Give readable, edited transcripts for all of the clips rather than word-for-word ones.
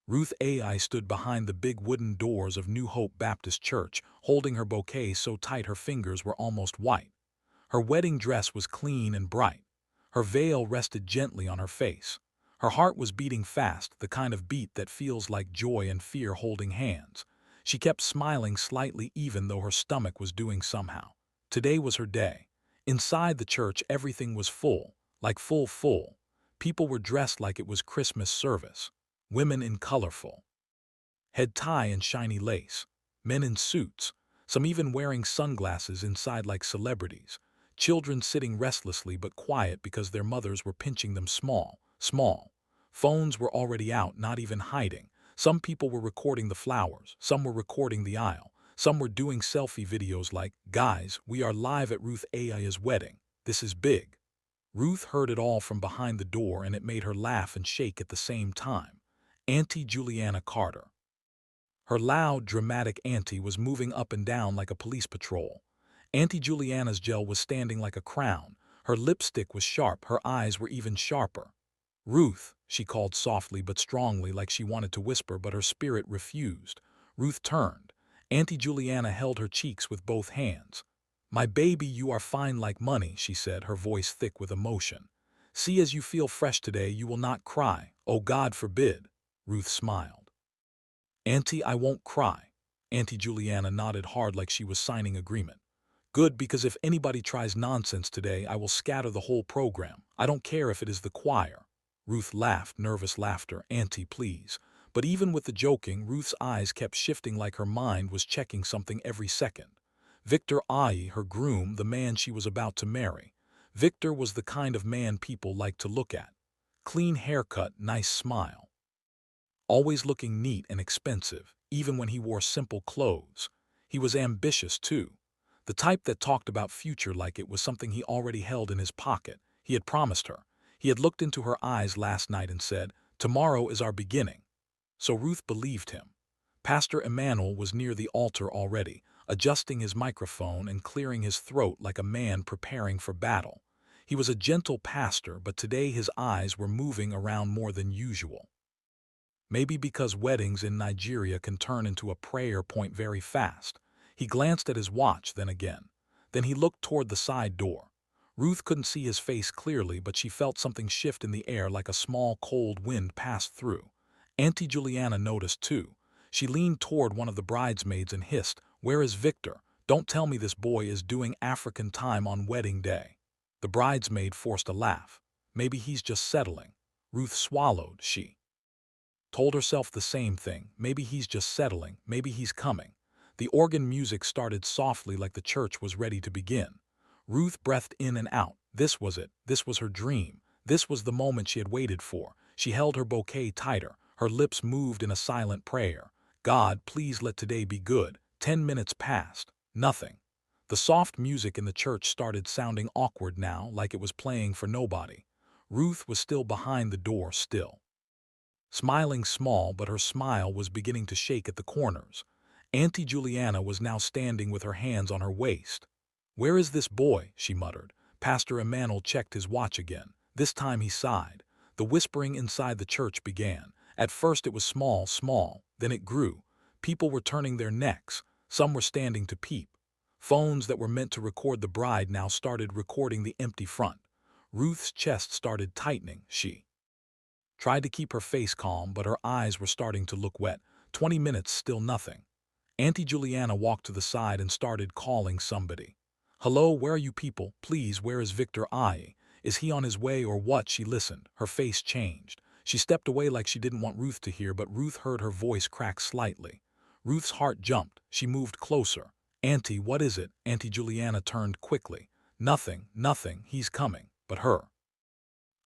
Ruth AI stood behind the big wooden doors of New Hope Baptist Church, holding her bouquet so tight her fingers were almost white. Her wedding dress was clean and bright. Her veil rested gently on her face. Her heart was beating fast, the kind of beat that feels like joy and fear holding hands. She kept smiling slightly even though her stomach was doing somehow. Today was her day. Inside the church everything was full, like full. People were dressed like it was Christmas service. Women in colorful head tie and shiny lace. Men in suits, some even wearing sunglasses inside like celebrities. Children sitting restlessly but quiet because their mothers were pinching them small. Phones were already out, not even hiding. Some people were recording the flowers, some were recording the aisle, some were doing selfie videos like, "Guys, we are live at Ruth Aya's wedding. This is big." Ruth heard it all from behind the door and it made her laugh and shake at the same time. Auntie Juliana Carter. Her loud, dramatic auntie was moving up and down like a police patrol. Auntie Juliana's gel was standing like a crown. Her lipstick was sharp, her eyes were even sharper. "Ruth," she called softly but strongly like she wanted to whisper but her spirit refused. Ruth turned. Auntie Juliana held her cheeks with both hands. "My baby, you are fine like money," she said, her voice thick with emotion. "See, as you feel fresh today, you will not cry. Oh, God forbid." Ruth smiled. "Auntie, I won't cry." Auntie Juliana nodded hard like she was signing agreement. "Good, because if anybody tries nonsense today, I will scatter the whole program. I don't care if it is the choir." Ruth laughed, nervous laughter. "Auntie, please." But even with the joking, Ruth's eyes kept shifting like her mind was checking something every second. Victor Ai, her groom, the man she was about to marry. Victor was the kind of man people liked to look at. Clean haircut, nice smile. Always looking neat and expensive, even when he wore simple clothes. He was ambitious, too. The type that talked about future like it was something he already held in his pocket. He had promised her. He had looked into her eyes last night and said, "Tomorrow is our beginning." So Ruth believed him. Pastor Emmanuel was near the altar already, adjusting his microphone and clearing his throat like a man preparing for battle. He was a gentle pastor, but today his eyes were moving around more than usual. Maybe because weddings in Nigeria can turn into a prayer point very fast. He glanced at his watch, then again. Then he looked toward the side door. Ruth couldn't see his face clearly, but she felt something shift in the air like a small cold wind passed through. Auntie Juliana noticed too. She leaned toward one of the bridesmaids and hissed, "Where is Victor? Don't tell me this boy is doing African time on wedding day." The bridesmaid forced a laugh. "Maybe he's just settling." Ruth swallowed. She told herself the same thing. Maybe he's just settling. Maybe he's coming. The organ music started softly like the church was ready to begin. Ruth breathed in and out. This was it. This was her dream. This was the moment she had waited for. She held her bouquet tighter. Her lips moved in a silent prayer. "God, please let today be good." 10 minutes passed. Nothing. The soft music in the church started sounding awkward now, like it was playing for nobody. Ruth was still behind the door, still smiling small, but her smile was beginning to shake at the corners. Auntie Juliana was now standing with her hands on her waist. "Where is this boy?" she muttered. Pastor Emmanuel checked his watch again. This time he sighed. The whispering inside the church began. At first it was small, then it grew. People were turning their necks. Some were standing to peep. Phones that were meant to record the bride now started recording the empty front. Ruth's chest started tightening. She tried to keep her face calm, but her eyes were starting to look wet. 20 minutes, still nothing. Auntie Juliana walked to the side and started calling somebody. "Hello, where are you people? Please, where is Victor I? Is he on his way or what?" She listened. Her face changed. She stepped away like she didn't want Ruth to hear, but Ruth heard her voice crack slightly. Ruth's heart jumped. She moved closer. "Auntie, what is it?" Auntie Juliana turned quickly. Nothing, he's coming." But her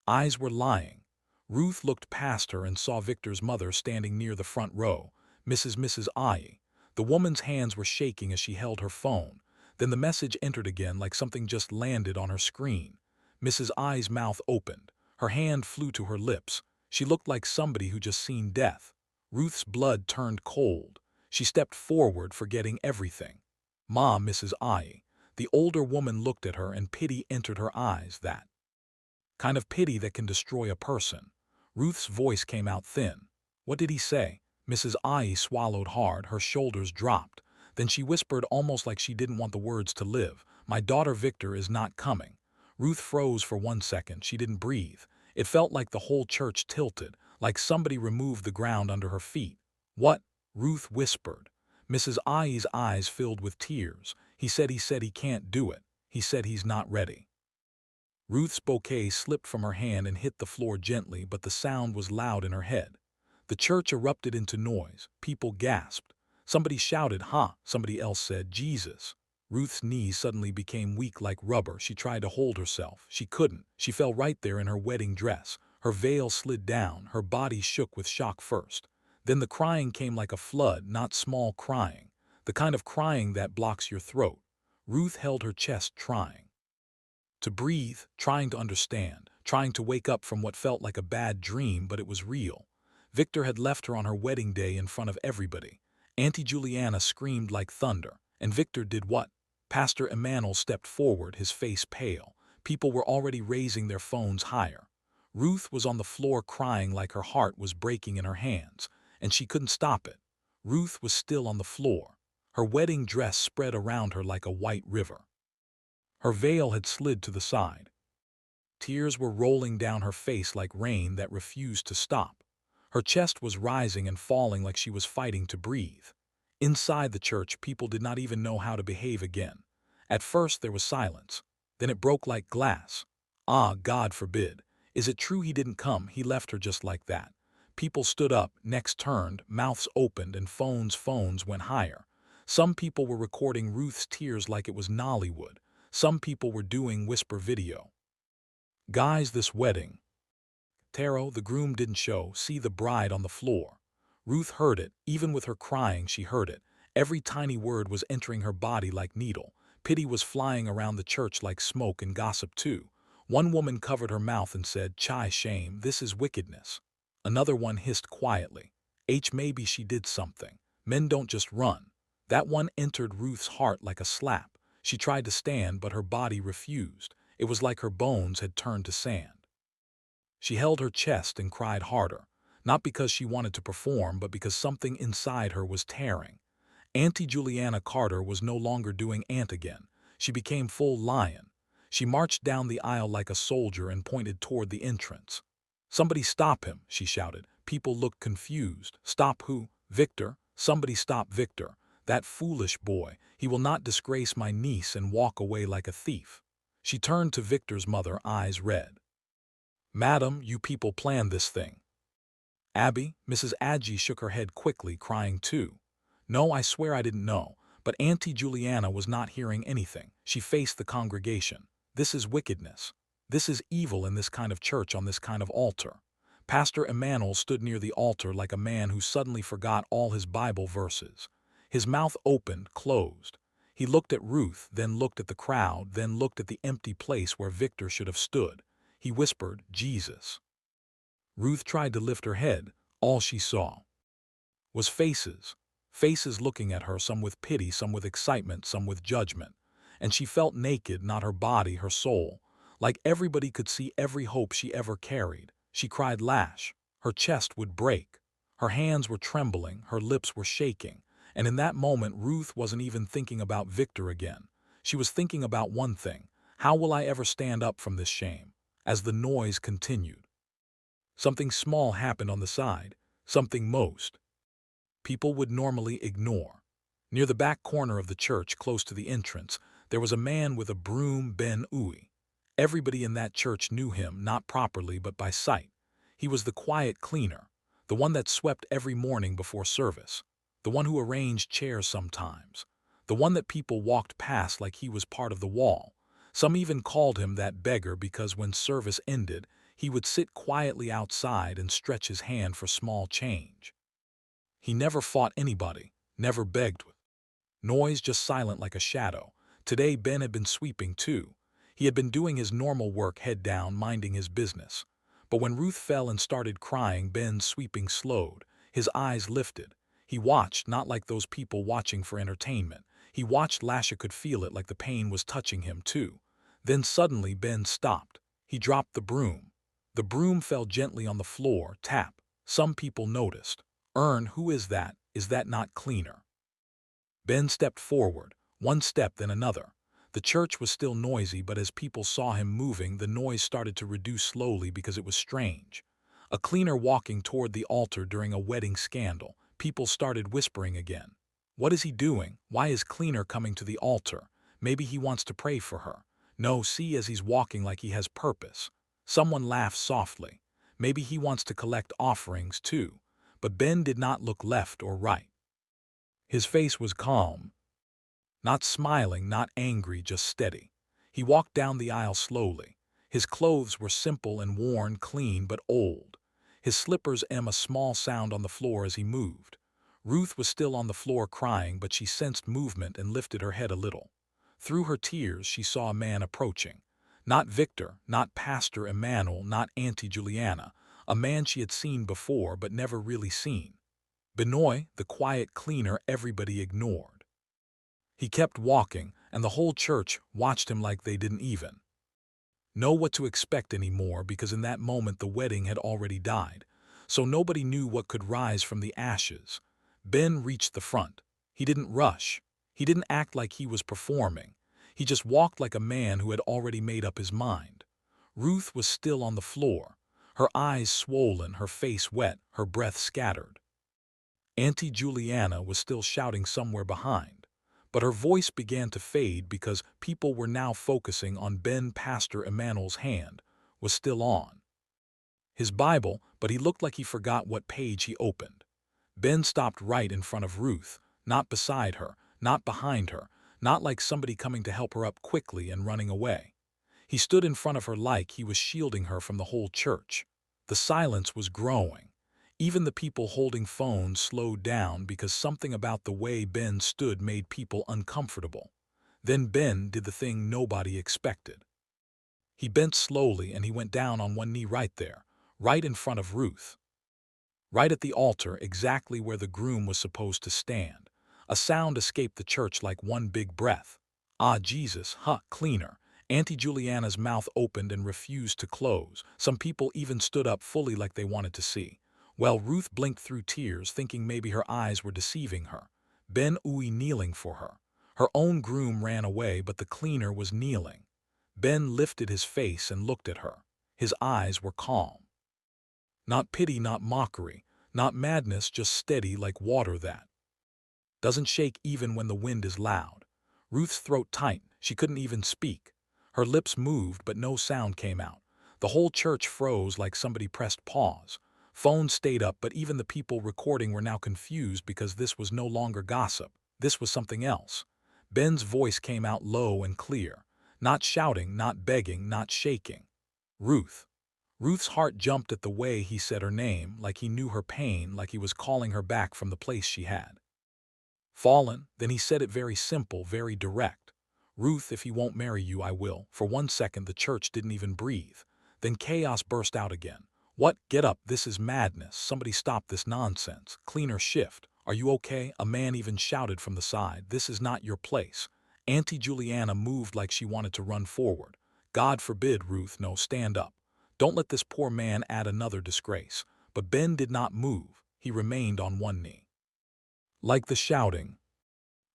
eyes were lying. Ruth looked past her and saw Victor's mother standing near the front row, Mrs. I. The woman's hands were shaking as she held her phone. Then the message entered again like something just landed on her screen. Mrs. I's mouth opened. Her hand flew to her lips. She looked like somebody who just seen death. Ruth's blood turned cold. She stepped forward, forgetting everything. "Ma, Mrs. I." The older woman looked at her and pity entered her eyes, that kind of pity that can destroy a person. Ruth's voice came out thin. What did he say? Mrs. I swallowed hard, her shoulders dropped. Then she whispered almost like she didn't want the words to live. My daughter Victor is not coming. Ruth froze for 1 second. She didn't breathe. It felt like the whole church tilted, like somebody removed the ground under her feet. What? Ruth whispered. Mrs. I's eyes filled with tears. He said he can't do it. He said he's not ready. Ruth's bouquet slipped from her hand and hit the floor gently, but the sound was loud in her head. The church erupted into noise. People gasped. Somebody shouted, "Ha!" Somebody else said, "Jesus." Ruth's knees suddenly became weak like rubber. She tried to hold herself. She couldn't. She fell right there in her wedding dress. Her veil slid down. Her body shook with shock first. Then the crying came like a flood, not small crying. The kind of crying that blocks your throat. Ruth held her chest, trying to breathe, trying to understand, trying to wake up from what felt like a bad dream, but it was real. Victor had left her on her wedding day in front of everybody. Auntie Juliana screamed like thunder. And Victor did what? Pastor Emmanuel stepped forward, his face pale. People were already raising their phones higher. Ruth was on the floor crying like her heart was breaking in her hands, and she couldn't stop it. Ruth was still on the floor. Her wedding dress spread around her like a white river. Her veil had slid to the side. Tears were rolling down her face like rain that refused to stop. Her chest was rising and falling like she was fighting to breathe. Inside the church, people did not even know how to behave again. At first there was silence. Then it broke like glass. Ah, God forbid. Is it true he didn't come? He left her just like that. People stood up, necks turned, mouths opened, and phones went higher. Some people were recording Ruth's tears like it was Nollywood. Some people were doing whisper video. Guys, this wedding. Taro, the groom, didn't show. See the bride on the floor. Ruth heard it. Even with her crying, she heard it. Every tiny word was entering her body like needle. Pity was flying around the church like smoke, and gossip too. One woman covered her mouth and said, "Chai, shame, this is wickedness." Another one hissed quietly, Maybe she did something. Men don't just run." That one entered Ruth's heart like a slap. She tried to stand, but her body refused. It was like her bones had turned to sand. She held her chest and cried harder, not because she wanted to perform, but because something inside her was tearing. Auntie Juliana Carter was no longer doing aunt again. She became full lion. She marched down the aisle like a soldier and pointed toward the entrance. "Somebody stop him," she shouted. People looked confused. "Stop who?" "Victor. Somebody stop Victor. That foolish boy. He will not disgrace my niece and walk away like a thief." She turned to Victor's mother, eyes red. "Madam, you people planned this thing." "Abby," Mrs. Adji shook her head quickly, crying too. "No, I swear I didn't know." But Auntie Juliana was not hearing anything. She faced the congregation. "This is wickedness. This is evil in this kind of church, on this kind of altar." Pastor Emmanuel stood near the altar like a man who suddenly forgot all his Bible verses. His mouth opened, closed. He looked at Ruth, then looked at the crowd, then looked at the empty place where Victor should have stood. He whispered, "Jesus." Ruth tried to lift her head. All she saw was faces. Faces looking at her, some with pity, some with excitement, some with judgment. And she felt naked, not her body, her soul. Like everybody could see every hope she ever carried. She cried lash. Her chest would break. Her hands were trembling, her lips were shaking. And in that moment, Ruth wasn't even thinking about Victor again. She was thinking about one thing. How will I ever stand up from this shame? As the noise continued, something small happened on the side, something most people would normally ignore. Near the back corner of the church, close to the entrance, there was a man with a broom, Ben Uy. Everybody in that church knew him, not properly but by sight. He was the quiet cleaner, the one that swept every morning before service, the one who arranged chairs sometimes, the one that people walked past like he was part of the wall. Some even called him that beggar because when service ended, he would sit quietly outside and stretch his hand for small change. He never fought anybody, never begged with noise, just silent like a shadow. Today Ben had been sweeping too. He had been doing his normal work, head down, minding his business. But when Ruth fell and started crying, Ben's sweeping slowed. His eyes lifted. He watched, not like those people watching for entertainment. He watched. Lasha could feel it, like the pain was touching him too. Then suddenly Ben stopped. He dropped the broom. The broom fell gently on the floor, tap. Some people noticed. "Ern, who is that? Is that not cleaner?" Ben stepped forward, one step then another. The church was still noisy, but as people saw him moving, the noise started to reduce slowly because it was strange. A cleaner walking toward the altar during a wedding scandal. People started whispering again. "What is he doing? Why is cleaner coming to the altar? Maybe he wants to pray for her. No, see as he's walking like he has purpose." Someone laughed softly. "Maybe he wants to collect offerings too." But Ben did not look left or right. His face was calm. Not smiling, not angry, just steady. He walked down the aisle slowly. His clothes were simple and worn, clean but old. His slippers made a small sound on the floor as he moved. Ruth was still on the floor crying, but she sensed movement and lifted her head a little. Through her tears, she saw a man approaching. Not Victor, not Pastor Emmanuel, not Auntie Juliana. A man she had seen before but never really seen. Benoit, the quiet cleaner everybody ignored. He kept walking, and the whole church watched him like they didn't even know what to expect anymore, because in that moment the wedding had already died, so nobody knew what could rise from the ashes. Ben reached the front. He didn't rush. He didn't act like he was performing. He just walked like a man who had already made up his mind. Ruth was still on the floor, her eyes swollen, her face wet, her breath scattered. Auntie Juliana was still shouting somewhere behind, but her voice began to fade because people were now focusing on Ben. Pastor Emmanuel's hand was still on his Bible, but he looked like he forgot what page he opened. Ben stopped right in front of Ruth, not beside her, not behind her, not like somebody coming to help her up quickly and running away. He stood in front of her like he was shielding her from the whole church. The silence was growing. Even the people holding phones slowed down because something about the way Ben stood made people uncomfortable. Then Ben did the thing nobody expected. He bent slowly and he went down on one knee right there, right in front of Ruth. Right at the altar, exactly where the groom was supposed to stand. A sound escaped the church like one big breath. "Ah, Jesus, huh, cleaner." Auntie Juliana's mouth opened and refused to close. Some people even stood up fully like they wanted to see. Well, Ruth blinked through tears, thinking maybe her eyes were deceiving her. Ben Uy kneeling for her. Her own groom ran away, but the cleaner was kneeling. Ben lifted his face and looked at her. His eyes were calm. Not pity, not mockery, not madness, just steady like water that doesn't shake even when the wind is loud. Ruth's throat tightened. She couldn't even speak. Her lips moved, but no sound came out. The whole church froze like somebody pressed pause. Phones stayed up, but even the people recording were now confused because this was no longer gossip. This was something else. Ben's voice came out low and clear. Not shouting, not begging, not shaking. "Ruth." Ruth's heart jumped at the way he said her name, like he knew her pain, like he was calling her back from the place she had fallen. Then he said it very simple, very direct. "Ruth, if he won't marry you, I will." For 1 second the church didn't even breathe. Then chaos burst out again. "What? Get up, this is madness. Somebody stop this nonsense. Cleaner shift. Are you okay?" A man even shouted from the side. "This is not your place." Auntie Juliana moved like she wanted to run forward. "God forbid, Ruth, no, stand up. Don't let this poor man add another disgrace." But Ben did not move. He remained on one knee. Like the shouting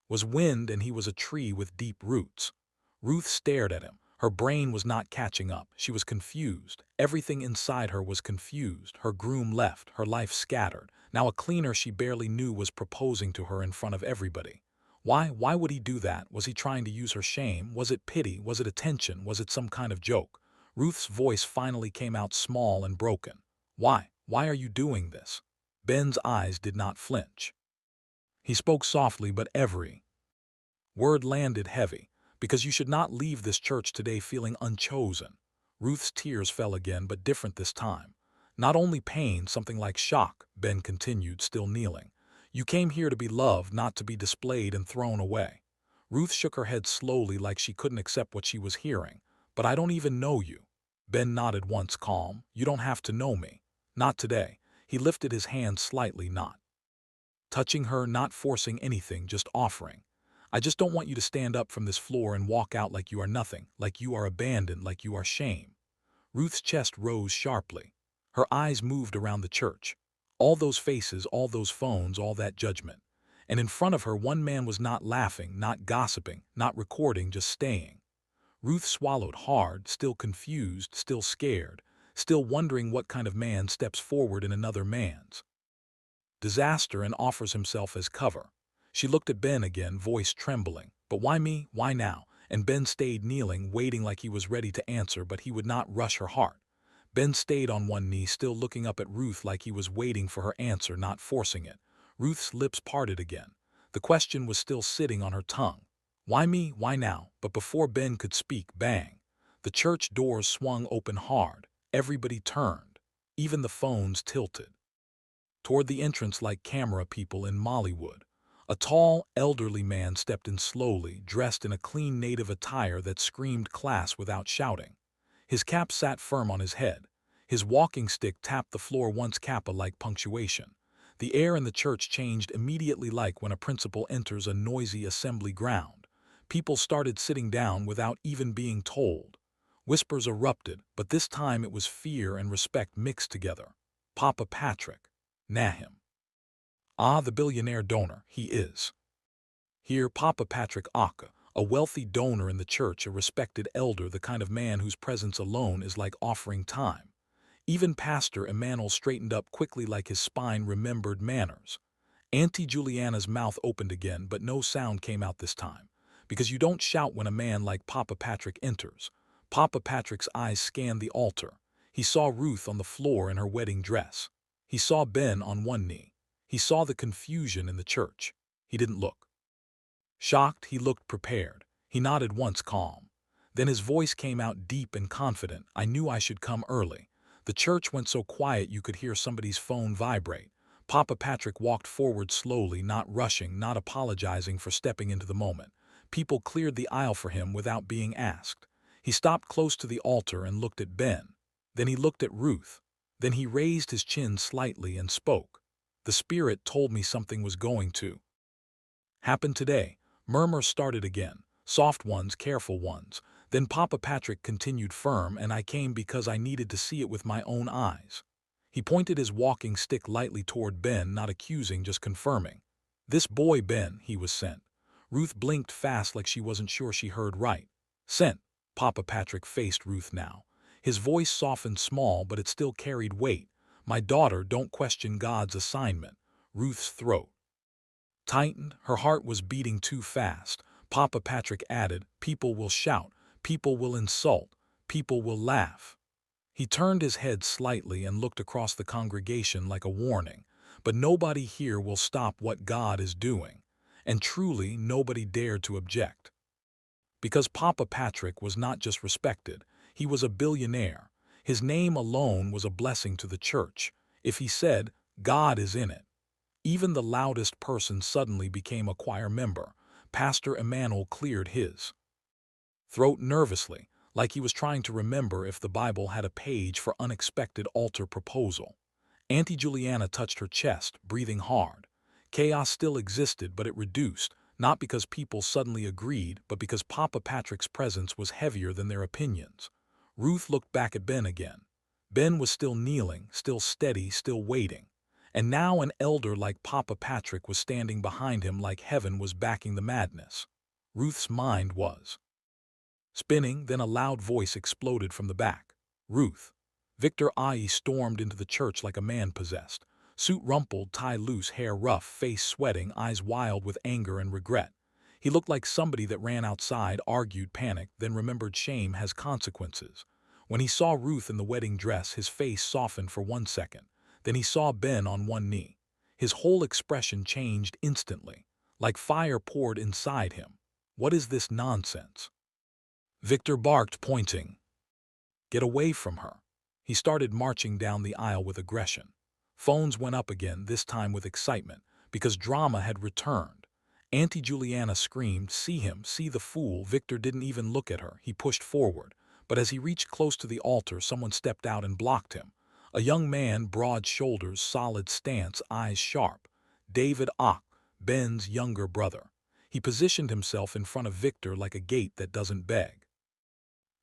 was wind, and he was a tree with deep roots. Ruth stared at him. Her brain was not catching up. She was confused. Everything inside her was confused. Her groom left, her life scattered. Now a cleaner she barely knew was proposing to her in front of everybody. Why would he do that? Was he trying to use her shame? Was it pity? Was it attention? Was it some kind of joke? Ruth's voice finally came out small and broken. "Why? Why are you doing this?" Ben's eyes did not flinch. He spoke softly, but every word landed heavy. "Because you should not leave this church today feeling unchosen." Ruth's tears fell again, but different this time. "Not only pain, something like shock," Ben continued, still kneeling. "You came here to be loved, not to be displayed and thrown away." Ruth shook her head slowly like she couldn't accept what she was hearing. "But I don't even know you." Ben nodded once, calm. "You don't have to know me. Not today." He lifted his hand slightly, not touching her, not forcing anything, just offering. "I just don't want you to stand up from this floor and walk out like you are nothing, like you are abandoned, like you are shame." Ruth's chest rose sharply. Her eyes moved around the church. All those faces, all those phones, all that judgment. And in front of her, one man was not laughing, not gossiping, not recording, just staying. Ruth swallowed hard, still confused, still scared, still wondering what kind of man steps forward in another man's disaster and offers himself as cover. She looked at Ben again, voice trembling. But why me? Why now? And Ben stayed kneeling, waiting like he was ready to answer, but he would not rush her heart. Ben stayed on one knee, still looking up at Ruth like he was waiting for her answer, not forcing it. Ruth's lips parted again. The question was still sitting on her tongue. Why me? Why now? But before Ben could speak, bang! The church doors swung open hard. Everybody turned. Even the phones tilted toward the entrance like camera people in Mollywood. A tall, elderly man stepped in slowly, dressed in a clean native attire that screamed class without shouting. His cap sat firm on his head. His walking stick tapped the floor once kappa like punctuation. The air in the church changed immediately like when a principal enters a noisy assembly ground. People started sitting down without even being told. Whispers erupted, but this time it was fear and respect mixed together. Papa Patrick. Nahim. Ah, the billionaire donor, he is. Here, Papa Patrick Aka, a wealthy donor in the church, a respected elder, the kind of man whose presence alone is like offering time. Even Pastor Emmanuel straightened up quickly like his spine remembered manners. Auntie Juliana's mouth opened again, but no sound came out this time. Because you don't shout when a man like Papa Patrick enters. Papa Patrick's eyes scanned the altar. He saw Ruth on the floor in her wedding dress. He saw Ben on one knee. He saw the confusion in the church. He didn't look shocked, he looked prepared. He nodded once, calm. Then his voice came out deep and confident. I knew I should come early. The church went so quiet you could hear somebody's phone vibrate. Papa Patrick walked forward slowly, not rushing, not apologizing for stepping into the moment. People cleared the aisle for him without being asked. He stopped close to the altar and looked at Ben. Then he looked at Ruth. Then he raised his chin slightly and spoke. The Spirit told me something was going to happen today. Murmurs started again, soft ones, careful ones. Then Papa Patrick continued firm, and I came because I needed to see it with my own eyes. He pointed his walking stick lightly toward Ben, not accusing, just confirming. This boy, Ben, he was sent. Ruth blinked fast like she wasn't sure she heard right. Sent. Papa Patrick faced Ruth now. His voice softened small, but it still carried weight. My daughter, don't question God's assignment. Ruth's throat tightened. Her heart was beating too fast. Papa Patrick added, people will shout, people will insult, people will laugh. He turned his head slightly and looked across the congregation like a warning. But nobody here will stop what God is doing. And truly, nobody dared to object. Because Papa Patrick was not just respected, he was a billionaire. His name alone was a blessing to the church. If he said, God is in it, even the loudest person suddenly became a choir member. Pastor Emmanuel cleared his throat nervously, like he was trying to remember if the Bible had a page for unexpected altar proposal. Auntie Juliana touched her chest, breathing hard. Chaos still existed, but it reduced, not because people suddenly agreed, but because Papa Patrick's presence was heavier than their opinions. Ruth looked back at Ben again. Ben was still kneeling, still steady, still waiting. And now an elder like Papa Patrick was standing behind him like heaven was backing the madness. Ruth's mind was spinning, then a loud voice exploded from the back. Ruth. Victor Ai stormed into the church like a man possessed. Suit rumpled, tie loose, hair rough, face sweating, eyes wild with anger and regret. He looked like somebody that ran outside, argued, panicked, then remembered shame has consequences. When he saw Ruth in the wedding dress, his face softened for 1 second. Then he saw Ben on one knee. His whole expression changed instantly, like fire poured inside him. What is this nonsense? Victor barked, pointing. Get away from her. He started marching down the aisle with aggression. Phones went up again, this time with excitement, because drama had returned. Auntie Juliana screamed, see him, see the fool. Victor didn't even look at her. He pushed forward. But as he reached close to the altar, someone stepped out and blocked him. A young man, broad shoulders, solid stance, eyes sharp. David Ock, Ben's younger brother. He positioned himself in front of Victor like a gate that doesn't beg.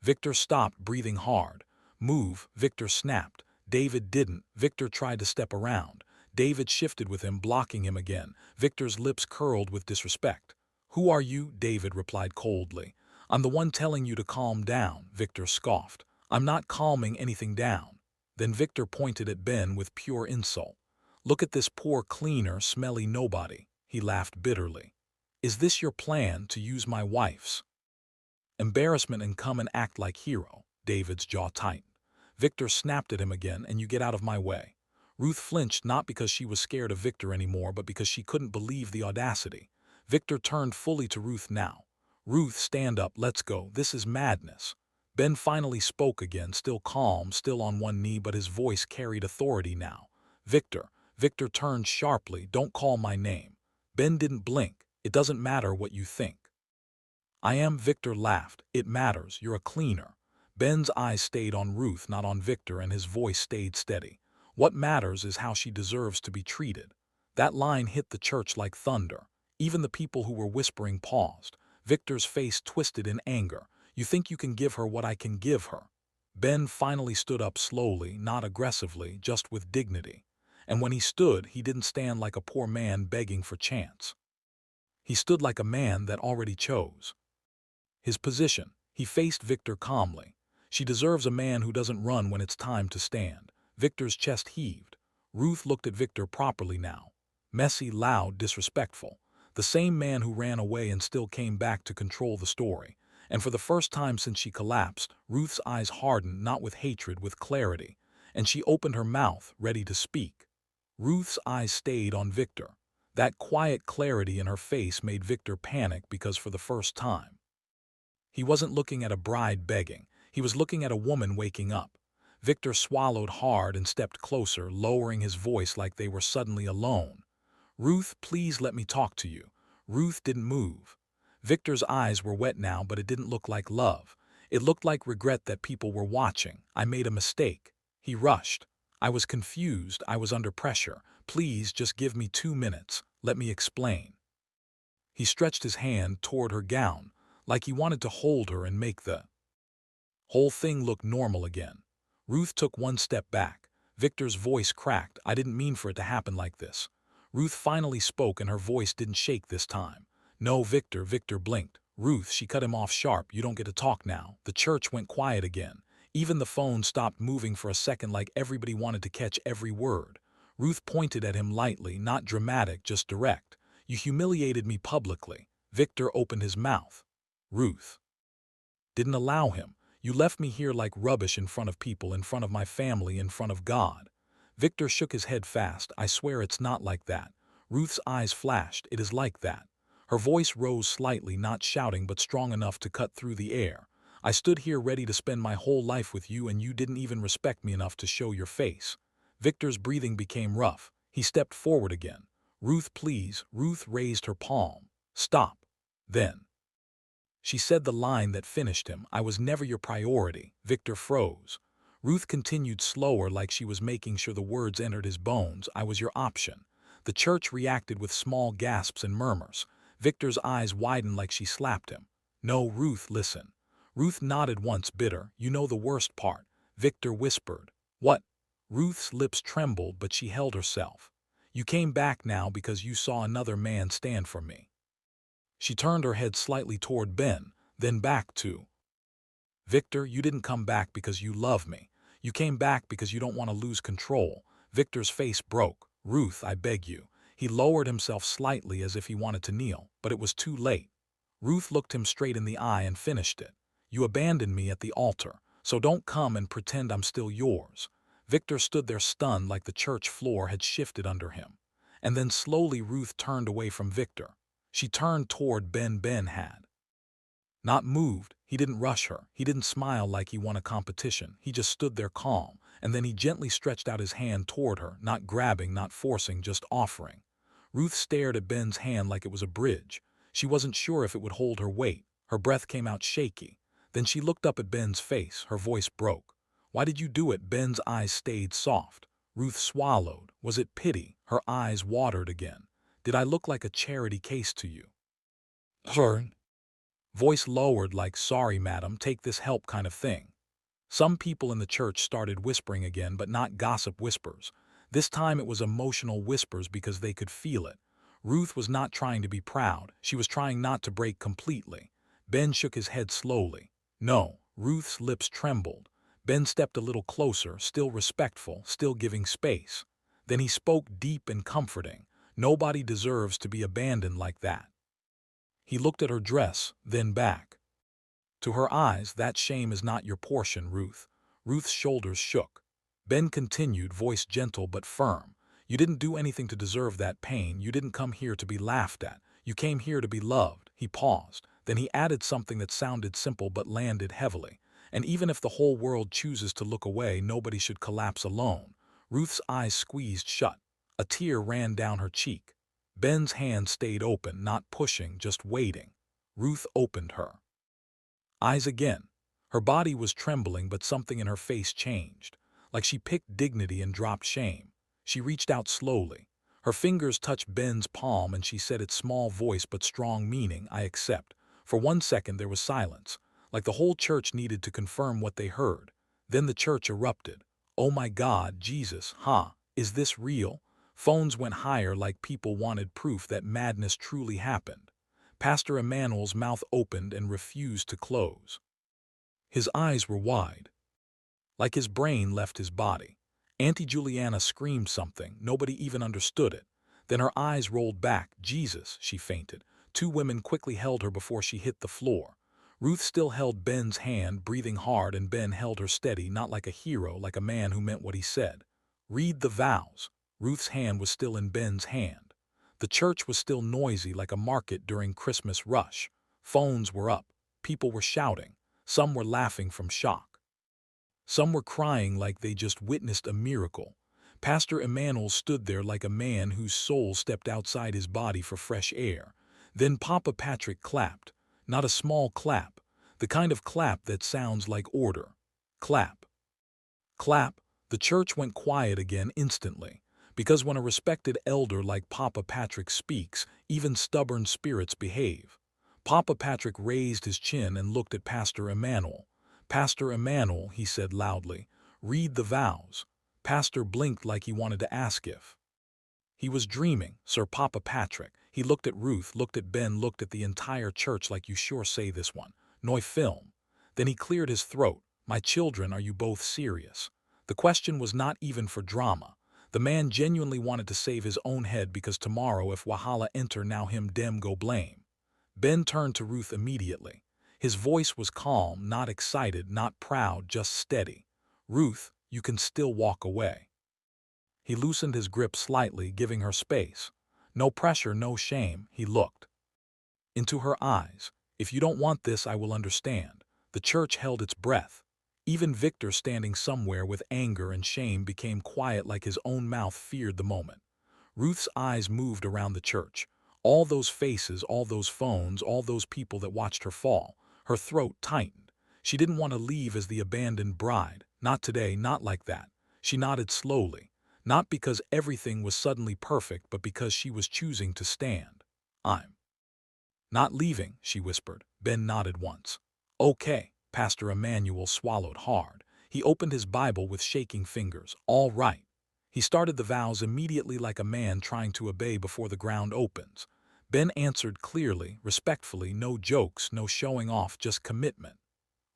Victor stopped, breathing hard. Move, Victor snapped. David didn't. Victor tried to step around. David shifted with him, blocking him again. Victor's lips curled with disrespect. "Who are you?" David replied coldly. "I'm the one telling you to calm down," Victor scoffed. "I'm not calming anything down." Then Victor pointed at Ben with pure insult. "Look at this poor cleaner, smelly nobody." He laughed bitterly. "Is this your plan, to use my wife's embarrassment and come and act like hero?" David's jaw tightened. Victor snapped at him again. "And you get out of my way." Ruth flinched, not because she was scared of Victor anymore, but because she couldn't believe the audacity. Victor turned fully to Ruth now. "Ruth, stand up, let's go. This is madness." Ben finally spoke again, still calm, still on one knee, but his voice carried authority now. "Victor." Victor turned sharply. "Don't call my name." Ben didn't blink. "It doesn't matter what you think." "I am." Victor laughed. "It matters. You're a cleaner." Ben's eyes stayed on Ruth, not on Victor, and his voice stayed steady. "What matters is how she deserves to be treated." That line hit the church like thunder. Even the people who were whispering paused. Victor's face twisted in anger. "You think you can give her what I can give her?" Ben finally stood up slowly, not aggressively, just with dignity. And when he stood, he didn't stand like a poor man begging for chance. He stood like a man that already chose his position. He faced Victor calmly. "She deserves a man who doesn't run when it's time to stand." Victor's chest heaved. Ruth looked at Victor properly now. Messy, loud, disrespectful. The same man who ran away and still came back to control the story. And for the first time since she collapsed, Ruth's eyes hardened, not with hatred, with clarity. And she opened her mouth, ready to speak. Ruth's eyes stayed on Victor. That quiet clarity in her face made Victor panic, because for the first time, he wasn't looking at a bride begging. He was looking at a woman waking up. Victor swallowed hard and stepped closer, lowering his voice like they were suddenly alone. "Ruth, please let me talk to you." Ruth didn't move. Victor's eyes were wet now, but it didn't look like love. It looked like regret that people were watching. "I made a mistake." He rushed. "I was confused. I was under pressure. Please just give me 2 minutes. Let me explain." He stretched his hand toward her gown, like he wanted to hold her and make the whole thing look normal again. Ruth took one step back. Victor's voice cracked. "I didn't mean for it to happen like this." Ruth finally spoke, and her voice didn't shake this time. "No, Victor." Victor blinked. "Ruth," she cut him off sharp, "you don't get to talk now." The church went quiet again. Even the phone stopped moving for a second, like everybody wanted to catch every word. Ruth pointed at him lightly, not dramatic, just direct. "You humiliated me publicly." Victor opened his mouth. Ruth didn't allow him. "You left me here like rubbish in front of people, in front of my family, in front of God." Victor shook his head fast. "I swear it's not like that." Ruth's eyes flashed. "It is like that." Her voice rose slightly, not shouting but strong enough to cut through the air. "I stood here ready to spend my whole life with you, and you didn't even respect me enough to show your face." Victor's breathing became rough. He stepped forward again. "Ruth, please." Ruth raised her palm. "Stop." Then she said the line that finished him. "I was never your priority." Victor froze. Ruth continued slower, like she was making sure the words entered his bones. "I was your option." The church reacted with small gasps and murmurs. Victor's eyes widened like she slapped him. "No, Ruth, listen." Ruth nodded once, bitter. "You know the worst part." Victor whispered. "What?" Ruth's lips trembled, but she held herself. "You came back now because you saw another man stand for me." She turned her head slightly toward Ben, then back to Victor. "You didn't come back because you love me. You came back because you don't want to lose control." Victor's face broke. "Ruth, I beg you." He lowered himself slightly, as if he wanted to kneel, but it was too late. Ruth looked him straight in the eye and finished it. "You abandoned me at the altar, so don't come and pretend I'm still yours." Victor stood there stunned, like the church floor had shifted under him. And then slowly Ruth turned away from Victor. She turned toward Ben. Ben had not moved. He didn't rush her. He didn't smile like he won a competition. He just stood there calm, and then he gently stretched out his hand toward her, not grabbing, not forcing, just offering. Ruth stared at Ben's hand like it was a bridge. She wasn't sure if it would hold her weight. Her breath came out shaky. Then she looked up at Ben's face. Her voice broke. "Why did you do it?" Ben's eyes stayed soft. Ruth swallowed. Was it pity? Her eyes watered again. "Did I look like a charity case to you?" Her voice lowered, like, "Sorry, madam, take this help," kind of thing. Some people in the church started whispering again, but not gossip whispers. This time it was emotional whispers because they could feel it. Ruth was not trying to be proud. She was trying not to break completely. Ben shook his head slowly. No. Ruth's lips trembled. Ben stepped a little closer, still respectful, still giving space. Then he spoke deep and comforting. Nobody deserves to be abandoned like that. He looked at her dress, then back. To her eyes, that shame is not your portion, Ruth. Ruth's shoulders shook. Ben continued, voice gentle but firm. You didn't do anything to deserve that pain. You didn't come here to be laughed at. You came here to be loved. He paused. Then he added something that sounded simple but landed heavily. And even if the whole world chooses to look away, nobody should collapse alone. Ruth's eyes squeezed shut. A tear ran down her cheek. Ben's hand stayed open, not pushing, just waiting. Ruth opened her eyes again. Her body was trembling, but something in her face changed. Like she picked dignity and dropped shame. She reached out slowly. Her fingers touched Ben's palm and she said, its small voice but strong meaning, I accept. For 1 second there was silence, like the whole church needed to confirm what they heard. Then the church erupted. Oh my God, Jesus, is this real? Phones went higher like people wanted proof that madness truly happened. Pastor Emmanuel's mouth opened and refused to close. His eyes were wide, like his brain left his body. Auntie Juliana screamed something. Nobody even understood it. Then her eyes rolled back. Jesus, she fainted. 2 women quickly held her before she hit the floor. Ruth still held Ben's hand, breathing hard, and Ben held her steady, not like a hero, like a man who meant what he said. Read the vows. Ruth's hand was still in Ben's hand. The church was still noisy like a market during Christmas rush. Phones were up. People were shouting. Some were laughing from shock. Some were crying like they just witnessed a miracle. Pastor Emmanuel stood there like a man whose soul stepped outside his body for fresh air. Then Papa Patrick clapped. Not a small clap. The kind of clap that sounds like order. Clap. Clap. The church went quiet again instantly. Because when a respected elder like Papa Patrick speaks, even stubborn spirits behave. Papa Patrick raised his chin and looked at Pastor Emmanuel. Pastor Emmanuel, he said loudly, read the vows. Pastor blinked like he wanted to ask if he was dreaming. Sir Papa Patrick. He looked at Ruth, looked at Ben, looked at the entire church like, you sure say this one. Noi film. Then he cleared his throat. My children, are you both serious? The question was not even for drama. The man genuinely wanted to save his own head, because tomorrow if Wahala enter, now him dem go blame. Ben turned to Ruth immediately. His voice was calm, not excited, not proud, just steady. Ruth, you can still walk away. He loosened his grip slightly, giving her space. No pressure, no shame. He looked into her eyes. If you don't want this, I will understand. The church held its breath. Even Victor, standing somewhere with anger and shame, became quiet like his own mouth feared the moment. Ruth's eyes moved around the church. All those faces, all those phones, all those people that watched her fall. Her throat tightened. She didn't want to leave as the abandoned bride. Not today, not like that. She nodded slowly. Not because everything was suddenly perfect, but because she was choosing to stand. I'm not leaving, she whispered. Ben nodded once. Okay. Pastor Emmanuel swallowed hard. He opened his Bible with shaking fingers. All right. He started the vows immediately, like a man trying to obey before the ground opens. Ben answered clearly, respectfully, no jokes, no showing off, just commitment.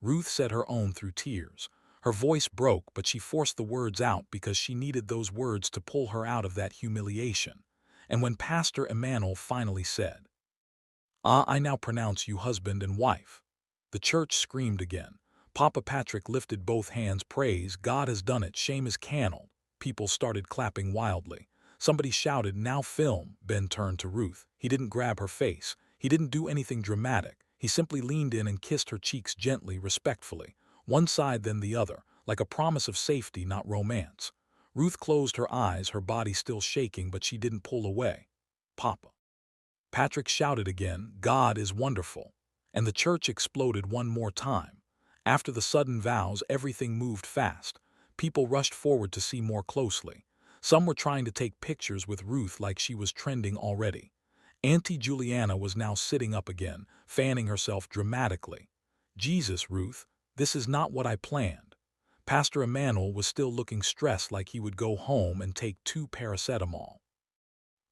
Ruth said her own through tears. Her voice broke, but she forced the words out because she needed those words to pull her out of that humiliation. And when Pastor Emmanuel finally said, I now pronounce you husband and wife, the church screamed again. Papa Patrick lifted both hands. Praise God has done it. Shame is canceled. People started clapping wildly. Somebody shouted, now film. Ben turned to Ruth. He didn't grab her face. He didn't do anything dramatic. He simply leaned in and kissed her cheeks gently, respectfully. One side then the other, like a promise of safety, not romance. Ruth closed her eyes, her body still shaking, but she didn't pull away. Papa Patrick shouted again, God is wonderful. And the church exploded one more time. After the sudden vows, everything moved fast. People rushed forward to see more closely. Some were trying to take pictures with Ruth like she was trending already. Auntie Juliana was now sitting up again, fanning herself dramatically. Jesus, Ruth, this is not what I planned. Pastor Emmanuel was still looking stressed, like he would go home and take 2 paracetamol.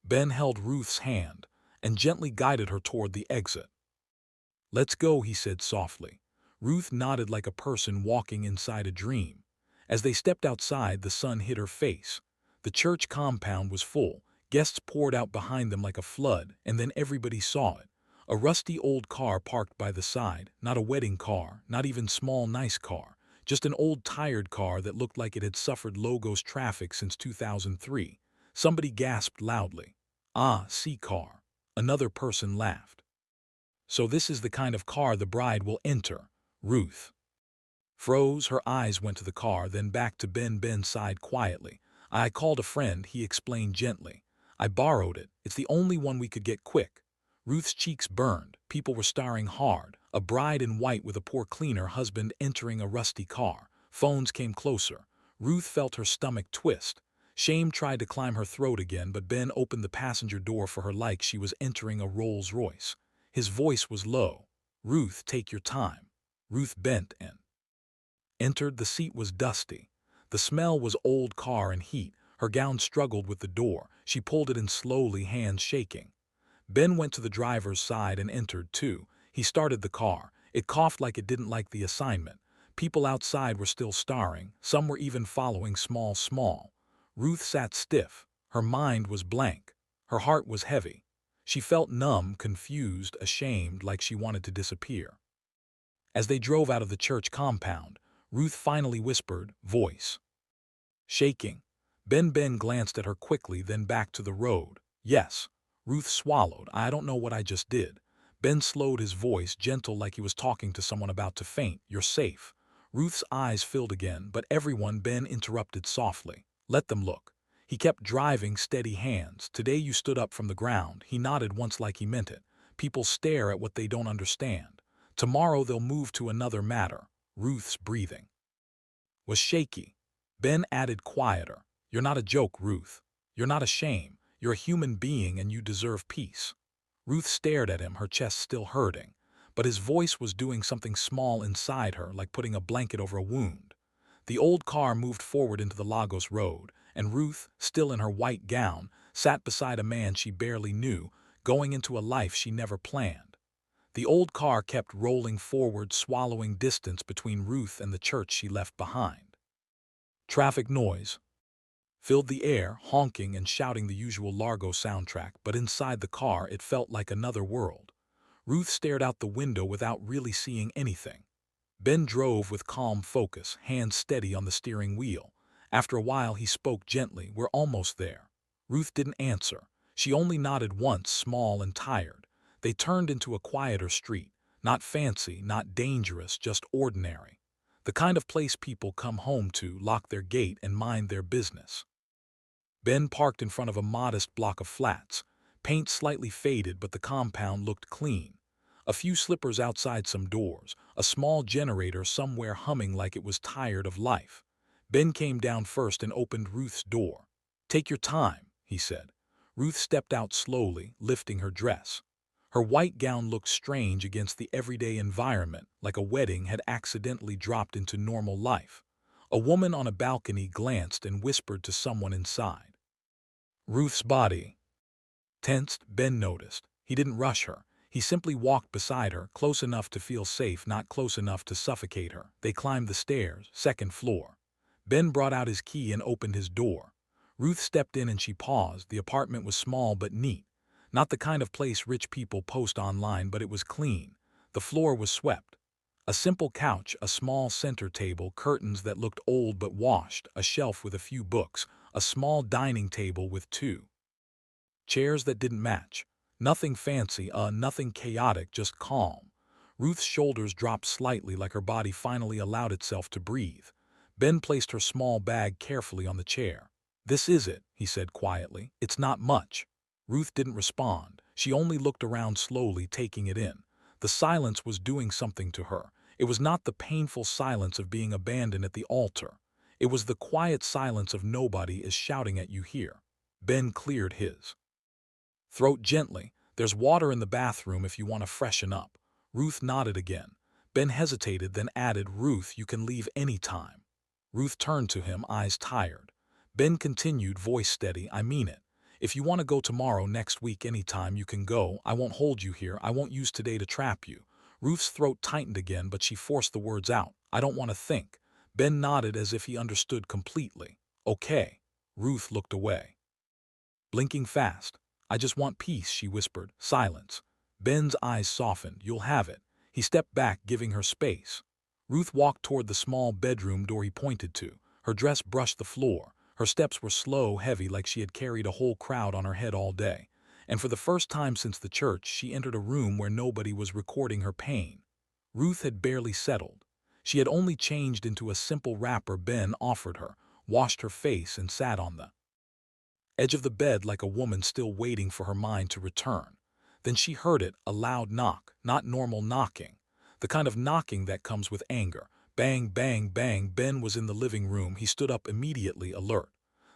Ben held Ruth's hand and gently guided her toward the exit. "Let's go," he said softly. Ruth nodded like a person walking inside a dream. As they stepped outside, the sun hit her face. The church compound was full. Guests poured out behind them like a flood, and then everybody saw it. A rusty old car parked by the side, not a wedding car, not even small nice car, just an old tired car that looked like it had suffered Logos traffic since 2003. Somebody gasped loudly. "Ah, see car." Another person laughed. "So this is the kind of car the bride will enter." Ruth froze, her eyes went to the car, then back to Ben. Ben sighed quietly. "I called a friend," he explained gently. "I borrowed it. It's the only one we could get quick." Ruth's cheeks burned. People were staring hard. A bride in white with a poor cleaner husband entering a rusty car. Phones came closer. Ruth felt her stomach twist. Shame tried to climb her throat again, but Ben opened the passenger door for her like she was entering a Rolls Royce. His voice was low. "Ruth, take your time." Ruth bent and entered. The seat was dusty. The smell was old car and heat. Her gown struggled with the door. She pulled it in slowly, hands shaking. Ben went to the driver's side and entered too. He started the car. It coughed like it didn't like the assignment. People outside were still staring. Some were even following small. Ruth sat stiff. Her mind was blank. Her heart was heavy. She felt numb, confused, ashamed, like she wanted to disappear. As they drove out of the church compound, Ruth finally whispered, voice shaking. Ben glanced at her quickly, then back to the road. "Yes." Ruth swallowed. "I don't know what I just did." Ben slowed his voice, gentle like he was talking to someone about to faint. "You're safe." Ruth's eyes filled again, but everyone. Ben interrupted softly. "Let them look." He kept driving, steady hands. "Today you stood up from the ground." He nodded once like he meant it. "People stare at what they don't understand. Tomorrow they'll move to another matter." Ruth's breathing was shaky. Ben added quieter. "You're not a joke, Ruth. You're not a shame. You're a human being and you deserve peace." Ruth stared at him, her chest still hurting. But his voice was doing something small inside her, like putting a blanket over a wound. The old car moved forward into the Lagos road, and Ruth, still in her white gown, sat beside a man she barely knew, going into a life she never planned. The old car kept rolling forward, swallowing distance between Ruth and the church she left behind. Traffic noise filled the air, honking and shouting the usual Largo soundtrack, but inside the car it felt like another world. Ruth stared out the window without really seeing anything. Ben drove with calm focus, hands steady on the steering wheel. After a while he spoke gently, "We're almost there." Ruth didn't answer. She only nodded once, small and tired. They turned into a quieter street. Not fancy, not dangerous, just ordinary. The kind of place people come home to, lock their gate and mind their business. Ben parked in front of a modest block of flats. Paint slightly faded, but the compound looked clean. A few slippers outside some doors, a small generator somewhere humming like it was tired of life. Ben came down first and opened Ruth's door. "Take your time," he said. Ruth stepped out slowly, lifting her dress. Her white gown looked strange against the everyday environment, like a wedding had accidentally dropped into normal life. A woman on a balcony glanced and whispered to someone inside. Ruth's body tensed. Ben noticed. He didn't rush her. He simply walked beside her, close enough to feel safe, not close enough to suffocate her. They climbed the stairs, second floor. Ben brought out his key and opened his door. Ruth stepped in and she paused. The apartment was small but neat. Not the kind of place rich people post online, but it was clean. The floor was swept. A simple couch, a small center table, curtains that looked old but washed, a shelf with a few books, a small dining table with 2 chairs that didn't match. Nothing fancy, nothing chaotic, just calm. Ruth's shoulders dropped slightly, like her body finally allowed itself to breathe. Ben placed her small bag carefully on the chair. "This is it," he said quietly. "It's not much." Ruth didn't respond. She only looked around slowly, taking it in. The silence was doing something to her. It was not the painful silence of being abandoned at the altar. It was the quiet silence of nobody is shouting at you here. Ben cleared his throat gently. "There's water in the bathroom if you want to freshen up." Ruth nodded again. Ben hesitated, then added, "Ruth, you can leave any time." Ruth turned to him, eyes tired. Ben continued, voice steady, I mean it. If you want to go tomorrow, next week, anytime, you can go. I won't hold you here. I won't use today to trap you. Ruth's throat tightened again, but she forced the words out. I don't want to think. Ben nodded as if he understood completely. Okay. Ruth looked away, blinking fast. I just want peace, she whispered. Silence. Ben's eyes softened. You'll have it. He stepped back, giving her space. Ruth walked toward the small bedroom door he pointed to. Her dress brushed the floor. Her steps were slow, heavy, like she had carried a whole crowd on her head all day. And for the first time since the church, she entered a room where nobody was recording her pain. Ruth had barely settled. She had only changed into a simple wrapper Ben offered her, washed her face, and sat on the edge of the bed like a woman still waiting for her mind to return. Then she heard it, a loud knock, not normal knocking, the kind of knocking that comes with anger. Bang, bang, bang. Ben was in the living room. He stood up immediately, alert.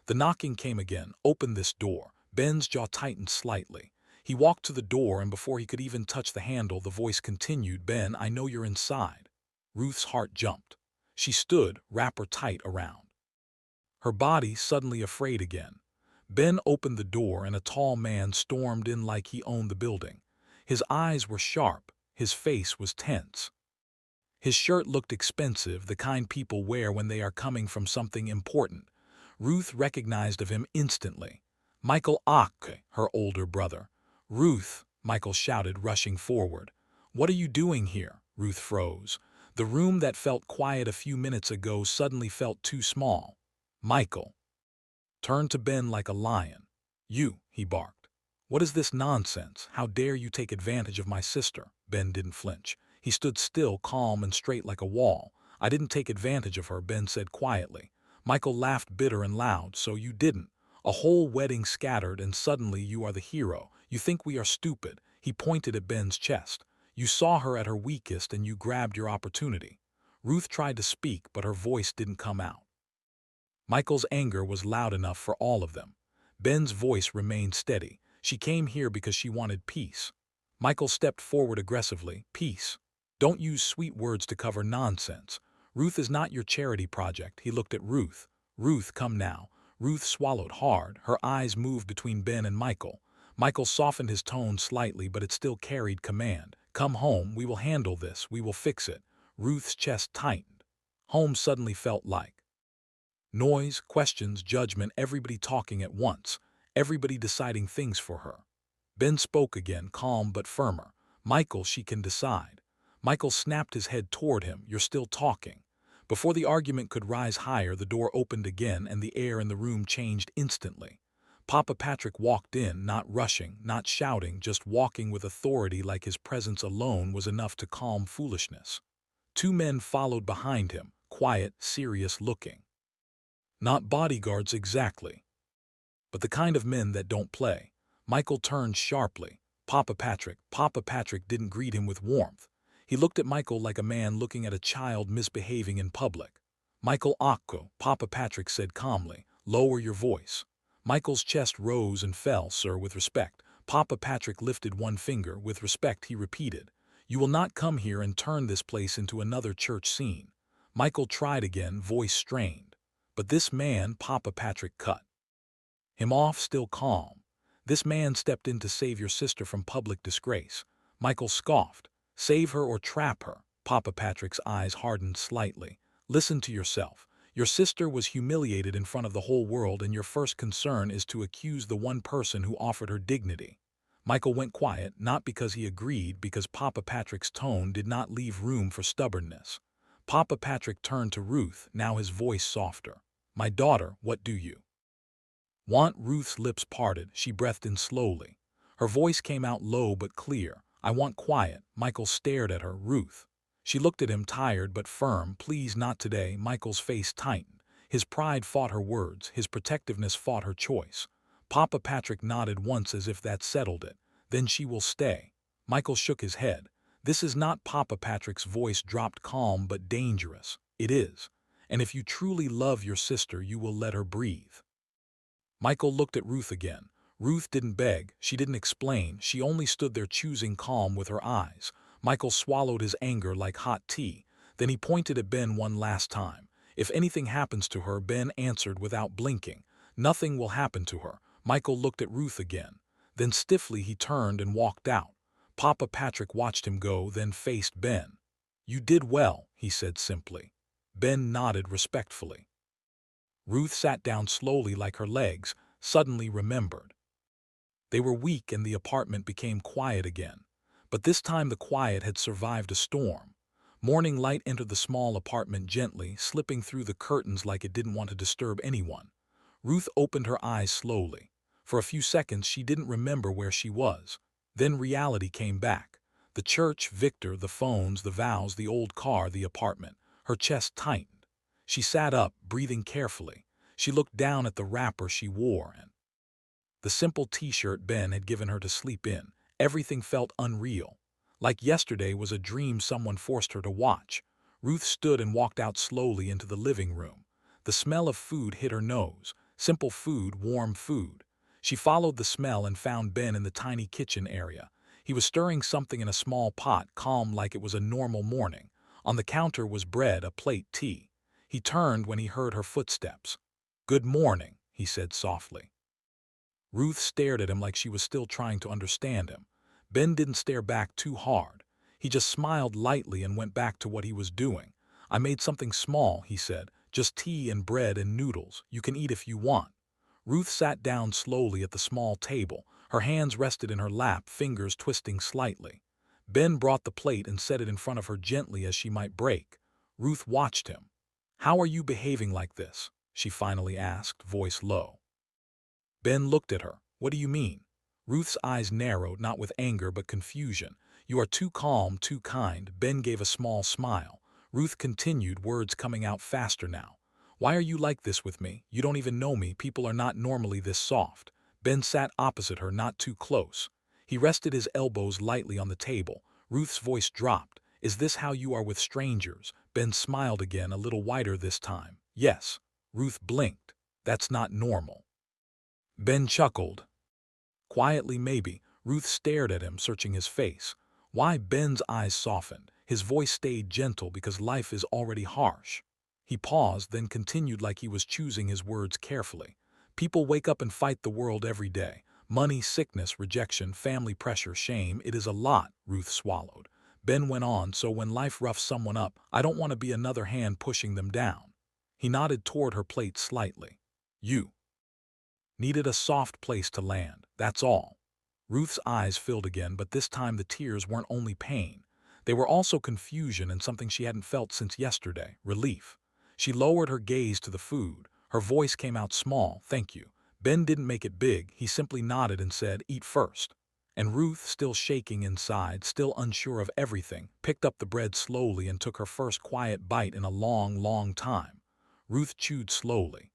The knocking came again. Open this door. Ben's jaw tightened slightly. He walked to the door, and before he could even touch the handle, the voice continued, Ben, I know you're inside. Ruth's heart jumped. She stood, wrapper tight around her body, suddenly afraid again. Ben opened the door, and a tall man stormed in like he owned the building. His eyes were sharp. His face was tense. His shirt looked expensive, the kind people wear when they are coming from something important. Ruth recognized of him instantly. Michael Ock, her older brother. Ruth, Michael shouted, rushing forward. What are you doing here? Ruth froze. The room that felt quiet a few minutes ago suddenly felt too small. Michael turned to Ben like a lion. You, he barked. What is this nonsense? How dare you take advantage of my sister? Ben didn't flinch. He stood still, calm and straight like a wall. I didn't take advantage of her, Ben said quietly. Michael laughed bitter and loud. So you didn't. A whole wedding scattered, and suddenly you are the hero. You think we are stupid. He pointed at Ben's chest. You saw her at her weakest and you grabbed your opportunity. Ruth tried to speak, but her voice didn't come out. Michael's anger was loud enough for all of them. Ben's voice remained steady. She came here because she wanted peace. Michael stepped forward aggressively. Peace. Don't use sweet words to cover nonsense. Ruth is not your charity project. He looked at Ruth. Ruth, come now. Ruth swallowed hard. Her eyes moved between Ben and Michael. Michael softened his tone slightly, but it still carried command. Come home. We will handle this. We will fix it. Ruth's chest tightened. Home suddenly felt like noise, questions, judgment, everybody talking at once, everybody deciding things for her. Ben spoke again, calm but firmer. Michael, she can decide. Michael snapped his head toward him. You're still talking. Before the argument could rise higher, the door opened again and the air in the room changed instantly. Papa Patrick walked in, not rushing, not shouting, just walking with authority like his presence alone was enough to calm foolishness. Two men followed behind him, quiet, serious looking. Not bodyguards exactly, but the kind of men that don't play. Michael turned sharply. Papa Patrick didn't greet him with warmth. He looked at Michael like a man looking at a child misbehaving in public. Michael Akko, Papa Patrick said calmly, lower your voice. Michael's chest rose and fell, sir, with respect. Papa Patrick lifted one finger. With respect, he repeated. You will not come here and turn this place into another church scene. Michael tried again, voice strained. But this man, Papa Patrick cut him off, still calm. This man stepped in to save your sister from public disgrace. Michael scoffed. Save her or trap her? Papa Patrick's eyes hardened slightly. Listen to yourself. Your sister was humiliated in front of the whole world, and your first concern is to accuse the one person who offered her dignity. Michael went quiet, not because he agreed, because Papa Patrick's tone did not leave room for stubbornness. Papa Patrick turned to Ruth, now his voice softer. My daughter, what do you want? Ruth's lips parted. She breathed in slowly. Her voice came out low but clear. I want quiet. Michael stared at her. Ruth. She looked at him, tired but firm. Please, not today. Michael's face tightened. His pride fought her words. His protectiveness fought her choice. Papa Patrick nodded once as if that settled it. Then she will stay. Michael shook his head. This is not. Papa Patrick's voice dropped, calm but dangerous. It is. And if you truly love your sister, you will let her breathe. Michael looked at Ruth again. Ruth didn't beg, she didn't explain, she only stood there choosing calm with her eyes. Michael swallowed his anger like hot tea. Then he pointed at Ben one last time. If anything happens to her, Ben answered without blinking. Nothing will happen to her. Michael looked at Ruth again. Then stiffly he turned and walked out. Papa Patrick watched him go, then faced Ben. "You did well," he said simply. Ben nodded respectfully. Ruth sat down slowly, like her legs suddenly remembered. They were weak and the apartment became quiet again. But this time the quiet had survived a storm. Morning light entered the small apartment gently, slipping through the curtains like it didn't want to disturb anyone. Ruth opened her eyes slowly. For a few seconds she didn't remember where she was. Then reality came back. The church, Victor, the phones, the vows, the old car, the apartment. Her chest tightened. She sat up, breathing carefully. She looked down at the wrapper she wore and the simple t-shirt Ben had given her to sleep in. Everything felt unreal. Like yesterday was a dream someone forced her to watch. Ruth stood and walked out slowly into the living room. The smell of food hit her nose. Simple food, warm food. She followed the smell and found Ben in the tiny kitchen area. He was stirring something in a small pot, calm like it was a normal morning. On the counter was bread, a plate, tea. He turned when he heard her footsteps. "Good morning," he said softly. Ruth stared at him like she was still trying to understand him. Ben didn't stare back too hard. He just smiled lightly and went back to what he was doing. "I made something small," he said. "Just tea and bread and noodles. You can eat if you want." Ruth sat down slowly at the small table. Her hands rested in her lap, fingers twisting slightly. Ben brought the plate and set it in front of her gently as she might break. Ruth watched him. "How are you behaving like this?" she finally asked, voice low. Ben looked at her. "What do you mean?" Ruth's eyes narrowed, not with anger but confusion. "You are too calm, too kind." Ben gave a small smile. Ruth continued, words coming out faster now. "Why are you like this with me? You don't even know me. People are not normally this soft." Ben sat opposite her, not too close. He rested his elbows lightly on the table. Ruth's voice dropped. "Is this how you are with strangers?" Ben smiled again, a little wider this time. "Yes." Ruth blinked. "That's not normal." Ben chuckled. Quietly, maybe. Ruth stared at him, searching his face. Why? Ben's eyes softened. His voice stayed gentle because life is already harsh. He paused, then continued like he was choosing his words carefully. "People wake up and fight the world every day. Money, sickness, rejection, family pressure, shame. It is a lot." Ruth swallowed. Ben went on, "So when life roughs someone up, I don't want to be another hand pushing them down." He nodded toward her plate slightly. "You needed a soft place to land, that's all." Ruth's eyes filled again, but this time the tears weren't only pain. They were also confusion and something she hadn't felt since yesterday, relief. She lowered her gaze to the food. Her voice came out small, "Thank you." Ben didn't make it big, he simply nodded and said, "Eat first." And Ruth, still shaking inside, still unsure of everything, picked up the bread slowly and took her first quiet bite in a long, long time. Ruth chewed slowly,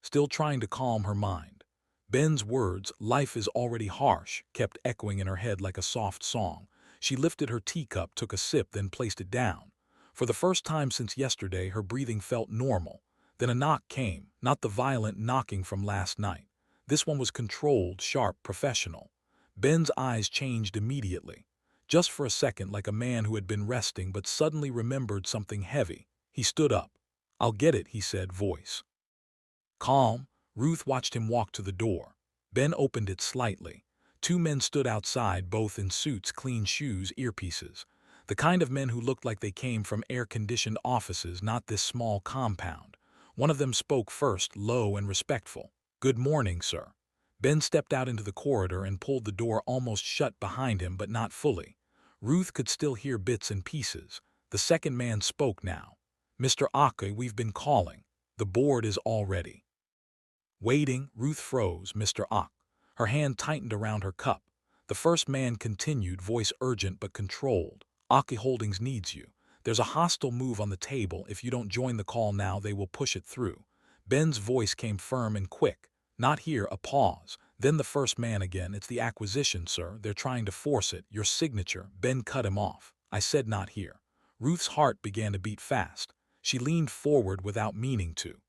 still trying to calm her mind. Ben's words, "Life is already harsh," kept echoing in her head like a soft song. She lifted her teacup, took a sip, then placed it down. For the first time since yesterday, her breathing felt normal. Then a knock came, not the violent knocking from last night. This one was controlled, sharp, professional. Ben's eyes changed immediately. Just for a second, like a man who had been resting but suddenly remembered something heavy. He stood up. "I'll get it," he said, voice calm. Ruth watched him walk to the door. Ben opened it slightly. Two men stood outside, both in suits, clean shoes, earpieces. The kind of men who looked like they came from air-conditioned offices, not this small compound. One of them spoke first, low and respectful. "Good morning, sir." Ben stepped out into the corridor and pulled the door almost shut behind him, but not fully. Ruth could still hear bits and pieces. The second man spoke now. "Mr. Ake, we've been calling. The board is all ready." Waiting, Ruth froze. "Mr. Ock." Her hand tightened around her cup. The first man continued, voice urgent but controlled. "Ake Holdings needs you. There's a hostile move on the table. If you don't join the call now, they will push it through." Ben's voice came firm and quick. "Not here." A pause. Then the first man again. "It's the acquisition, sir. They're trying to force it. Your signature." Ben cut him off. "I said not here." Ruth's heart began to beat fast. She leaned forward without meaning to,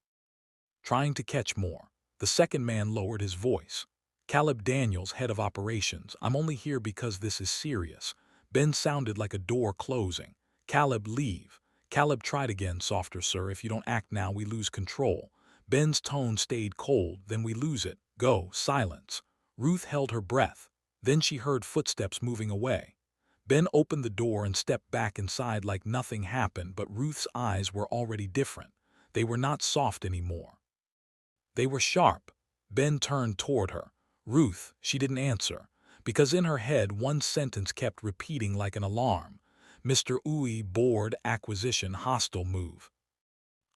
trying to catch more. The second man lowered his voice. "Caleb Daniels, head of operations. I'm only here because this is serious." Ben sounded like a door closing. "Caleb, leave." Caleb tried again, softer, sir. If you don't act now, we lose control. Ben's tone stayed cold. Then we lose it. Go. Silence. Ruth held her breath. Then she heard footsteps moving away. Ben opened the door and stepped back inside like nothing happened, but Ruth's eyes were already different. They were not soft anymore. They were sharp. Ben turned toward her. Ruth, she didn't answer, because in her head one sentence kept repeating like an alarm. Mr. Uy, board, acquisition, hostile move.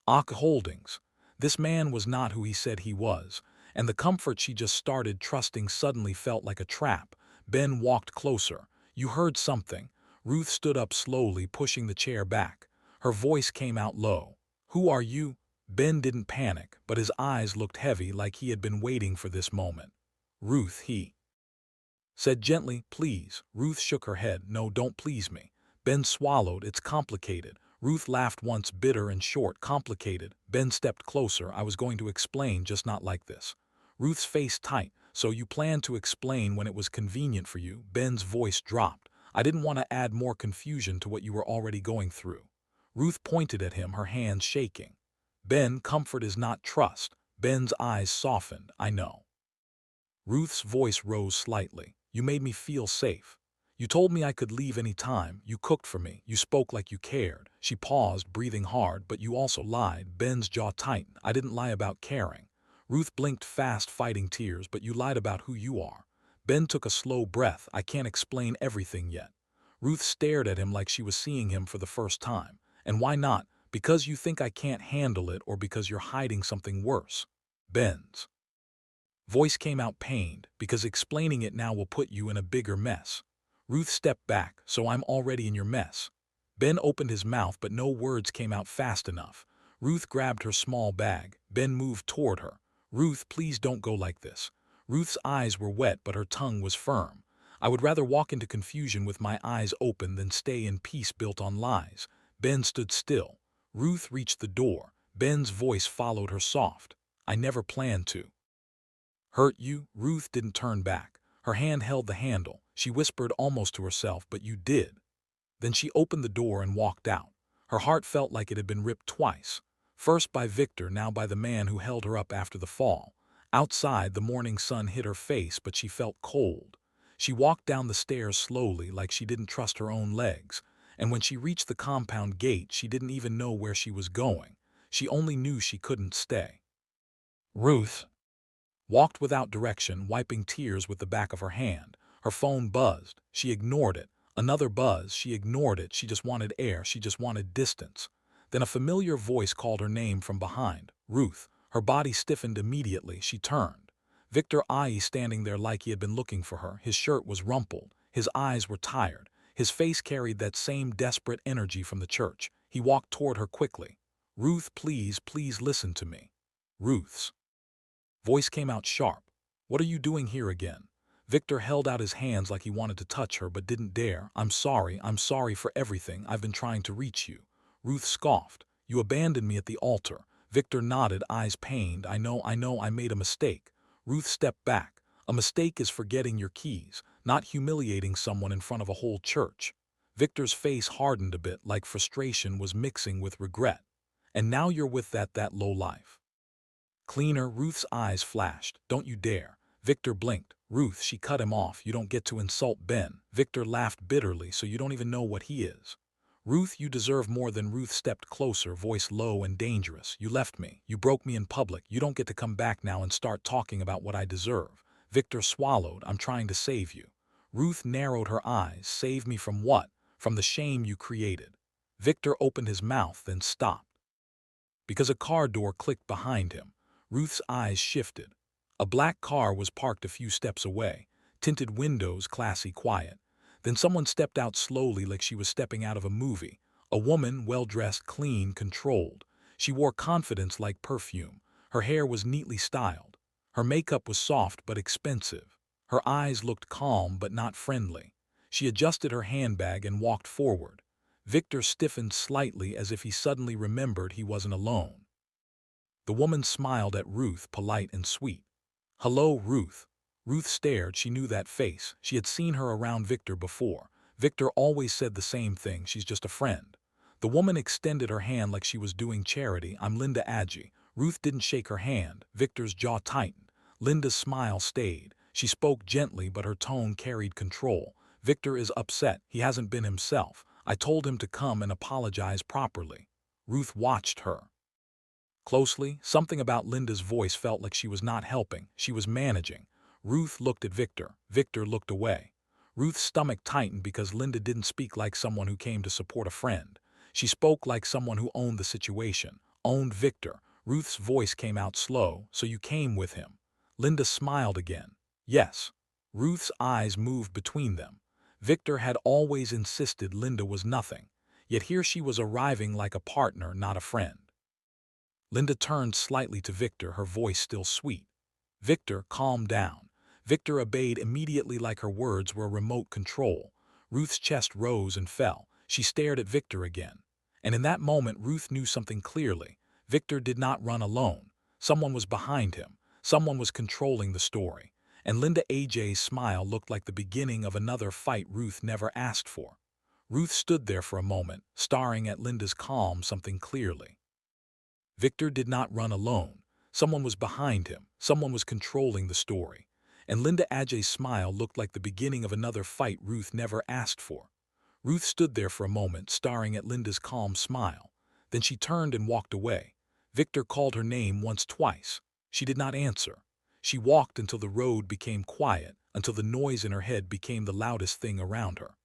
Ak Holdings. This man was not who he said he was, and the comfort she just started trusting suddenly felt like a trap. Ben walked closer. You heard something. Ruth stood up slowly, pushing the chair back. Her voice came out low. Who are you? Ben didn't panic, but his eyes looked heavy like he had been waiting for this moment. Ruth, he said gently, please. Ruth shook her head. No, don't please me. Ben swallowed. It's complicated. Ruth laughed once, bitter and short. Complicated. Ben stepped closer. I was going to explain, just not like this. Ruth's face tight. So you planned to explain when it was convenient for you. Ben's voice dropped. I didn't want to add more confusion to what you were already going through. Ruth pointed at him, her hands shaking. Ben, comfort is not trust. Ben's eyes softened. I know. Ruth's voice rose slightly. You made me feel safe. You told me I could leave any time. You cooked for me. You spoke like you cared. She paused, breathing hard, but you also lied. Ben's jaw tightened. I didn't lie about caring. Ruth blinked fast, fighting tears, but you lied about who you are. Ben took a slow breath. I can't explain everything yet. Ruth stared at him like she was seeing him for the first time. And why not? Because you think I can't handle it, or because you're hiding something worse? Ben's voice came out pained, because explaining it now will put you in a bigger mess. Ruth stepped back, so I'm already in your mess. Ben opened his mouth, but no words came out fast enough. Ruth grabbed her small bag. Ben moved toward her. Ruth, please don't go like this. Ruth's eyes were wet, but her tongue was firm. I would rather walk into confusion with my eyes open than stay in peace built on lies. Ben stood still. Ruth reached the door. Ben's voice followed her soft. I never planned to hurt you. Ruth didn't turn back. Her hand held the handle. She whispered almost to herself, but you did. Then she opened the door and walked out. Her heart felt like it had been ripped twice. First by Victor, now by the man who held her up after the fall. Outside, the morning sun hit her face, but she felt cold. She walked down the stairs slowly, like she didn't trust her own legs. And when she reached the compound gate, she didn't even know where she was going. She only knew she couldn't stay. Ruth walked without direction, wiping tears with the back of her hand. Her phone buzzed. She ignored it. Another buzz. She ignored it. She just wanted air. She just wanted distance. Then a familiar voice called her name from behind. Ruth. Her body stiffened immediately. She turned. Victor I standing there like he had been looking for her. His shirt was rumpled. His eyes were tired. His face carried that same desperate energy from the church. He walked toward her quickly. Ruth, please, please listen to me. Ruth's voice came out sharp. What are you doing here again? Victor held out his hands like he wanted to touch her but didn't dare. I'm sorry for everything. I've been trying to reach you. Ruth scoffed. You abandoned me at the altar. Victor nodded, eyes pained. I know, I made a mistake. Ruth stepped back. A mistake is forgetting your keys, not humiliating someone in front of a whole church. Victor's face hardened a bit, like frustration was mixing with regret. And now you're with that lowlife. Cleaner. Ruth's eyes flashed. Don't you dare. Victor blinked. Ruth, she cut him off. You don't get to insult Ben. Victor laughed bitterly, so you don't even know what he is. Ruth, you deserve more than. Ruth stepped closer, voice low and dangerous. You left me. You broke me in public. You don't get to come back now and start talking about what I deserve. Victor swallowed. I'm trying to save you. Ruth narrowed her eyes. Save me from what? From the shame you created. Victor opened his mouth, then stopped, because a car door clicked behind him. Ruth's eyes shifted. A black car was parked a few steps away, tinted windows, classy, quiet. Then someone stepped out slowly like she was stepping out of a movie. A woman, well-dressed, clean, controlled. She wore confidence like perfume. Her hair was neatly styled. Her makeup was soft but expensive. Her eyes looked calm but not friendly. She adjusted her handbag and walked forward. Victor stiffened slightly as if he suddenly remembered he wasn't alone. The woman smiled at Ruth, polite and sweet. Hello, Ruth. Ruth stared. She knew that face. She had seen her around Victor before. Victor always said the same thing. She's just a friend. The woman extended her hand like she was doing charity. "I'm Linda Adji." Ruth didn't shake her hand. Victor's jaw tightened. Linda's smile stayed. She spoke gently, but her tone carried control. "Victor is upset. He hasn't been himself. I told him to come and apologize properly." Ruth watched her closely. Something about Linda's voice felt like she was not helping. She was managing. Ruth looked at Victor. Victor looked away. Ruth's stomach tightened because Linda didn't speak like someone who came to support a friend. She spoke like someone who owned the situation, owned Victor. Ruth's voice came out slow. "So you came with him?" Linda smiled again. "Yes." Ruth's eyes moved between them. Victor had always insisted Linda was nothing, yet here she was arriving like a partner, not a friend. Linda turned slightly to Victor, her voice still sweet. "Victor, calm down." Victor obeyed immediately like her words were a remote control. Ruth's chest rose and fell. She stared at Victor again. And in that moment Ruth knew something clearly. Victor did not run alone. Someone was behind him. Someone was controlling the story. And Linda AJ's smile looked like the beginning of another fight Ruth never asked for. Ruth stood there for a moment, staring at Linda's calm something clearly. Victor did not run alone. Someone was behind him. Someone was controlling the story. And Linda Ajay's smile looked like the beginning of another fight Ruth never asked for. Ruth stood there for a moment, staring at Linda's calm smile. Then she turned and walked away. Victor called her name once, twice. She did not answer. She walked until the road became quiet, until the noise in her head became the loudest thing around her.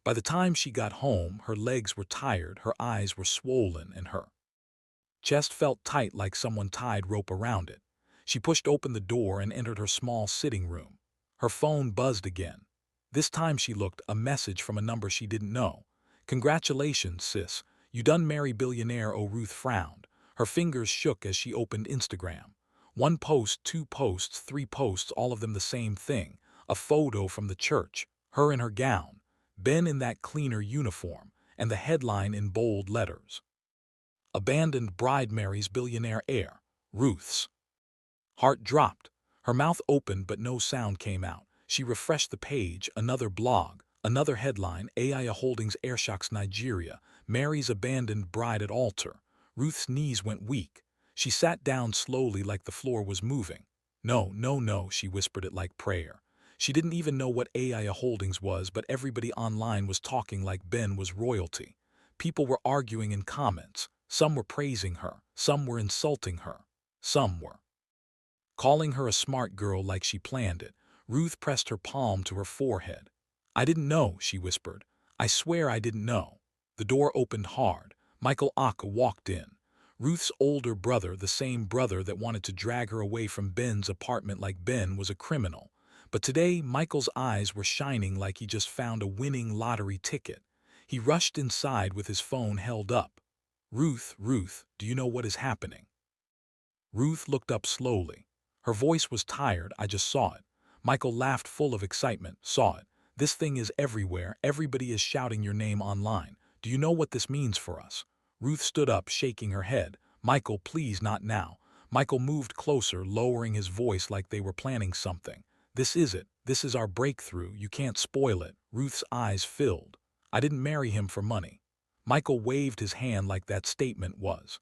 By the time she got home, her legs were tired, her eyes were swollen, and her chest felt tight like someone tied rope around it. She pushed open the door and entered her small sitting room. Her phone buzzed again. This time she looked, a message from a number she didn't know. "Congratulations, sis. You done marry Billionaire." Oh, Ruth frowned. Her fingers shook as she opened Instagram. One post, two posts, three posts, all of them the same thing. A photo from the church, her in her gown, Ben in that cleaner uniform, and the headline in bold letters: "Abandoned bride marries billionaire heir." Ruth's heart dropped. Her mouth opened but no sound came out. She refreshed the page, another blog, another headline: "AI Holdings Airshocks Nigeria, marries abandoned bride at altar." Ruth's knees went weak. She sat down slowly like the floor was moving. "No, no, no," she whispered it like prayer. She didn't even know what AI Holdings was, but everybody online was talking like Ben was royalty. People were arguing in comments. Some were praising her, some were insulting her, some were calling her a smart girl like she planned it. Ruth pressed her palm to her forehead. "I didn't know," she whispered. "I swear I didn't know." The door opened hard. Michael Aka walked in. Ruth's older brother, the same brother that wanted to drag her away from Ben's apartment like Ben was a criminal. But today, Michael's eyes were shining like he just found a winning lottery ticket. He rushed inside with his phone held up. "Ruth, Ruth, do you know what is happening?" Ruth looked up slowly. Her voice was tired. "I just saw it." Michael laughed, full of excitement. "Saw it? This thing is everywhere. Everybody is shouting your name online. Do you know what this means for us?" Ruth stood up, shaking her head. "Michael, please, not now." Michael moved closer, lowering his voice like they were planning something. "This is it. This is our breakthrough. You can't spoil it." Ruth's eyes filled. "I didn't marry him for money." Michael waved his hand like that statement was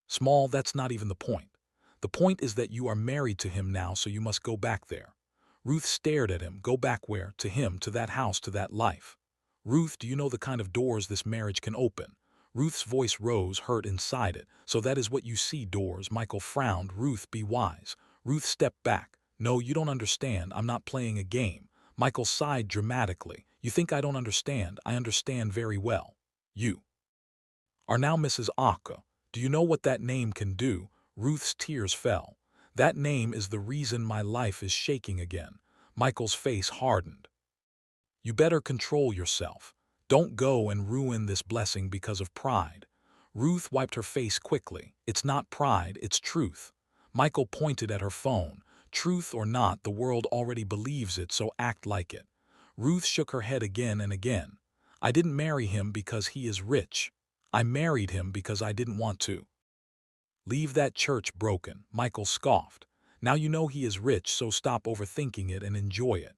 small. "That's not even the point. The point is that you are married to him now, so you must go back there." Ruth stared at him. "Go back where?" "To him, to that house, to that life." "Ruth, do you know the kind of doors this marriage can open?" Ruth's voice rose, hurt inside it. "So that is what you see, doors." Michael frowned. "Ruth, be wise." Ruth stepped back. "No, you don't understand. I'm not playing a game." Michael sighed dramatically. "You think I don't understand? I understand very well. You are now Mrs. Aka. Do you know what that name can do?" Ruth's tears fell. "That name is the reason my life is shaking again." Michael's face hardened. "You better control yourself. Don't go and ruin this blessing because of pride." Ruth wiped her face quickly. "It's not pride, it's truth." Michael pointed at her phone. "Truth or not, the world already believes it, so act like it." Ruth shook her head again and again. "I didn't marry him because he is rich. I married him because I didn't want to leave that church broken." Michael scoffed. "Now you know he is rich, so stop overthinking it and enjoy it."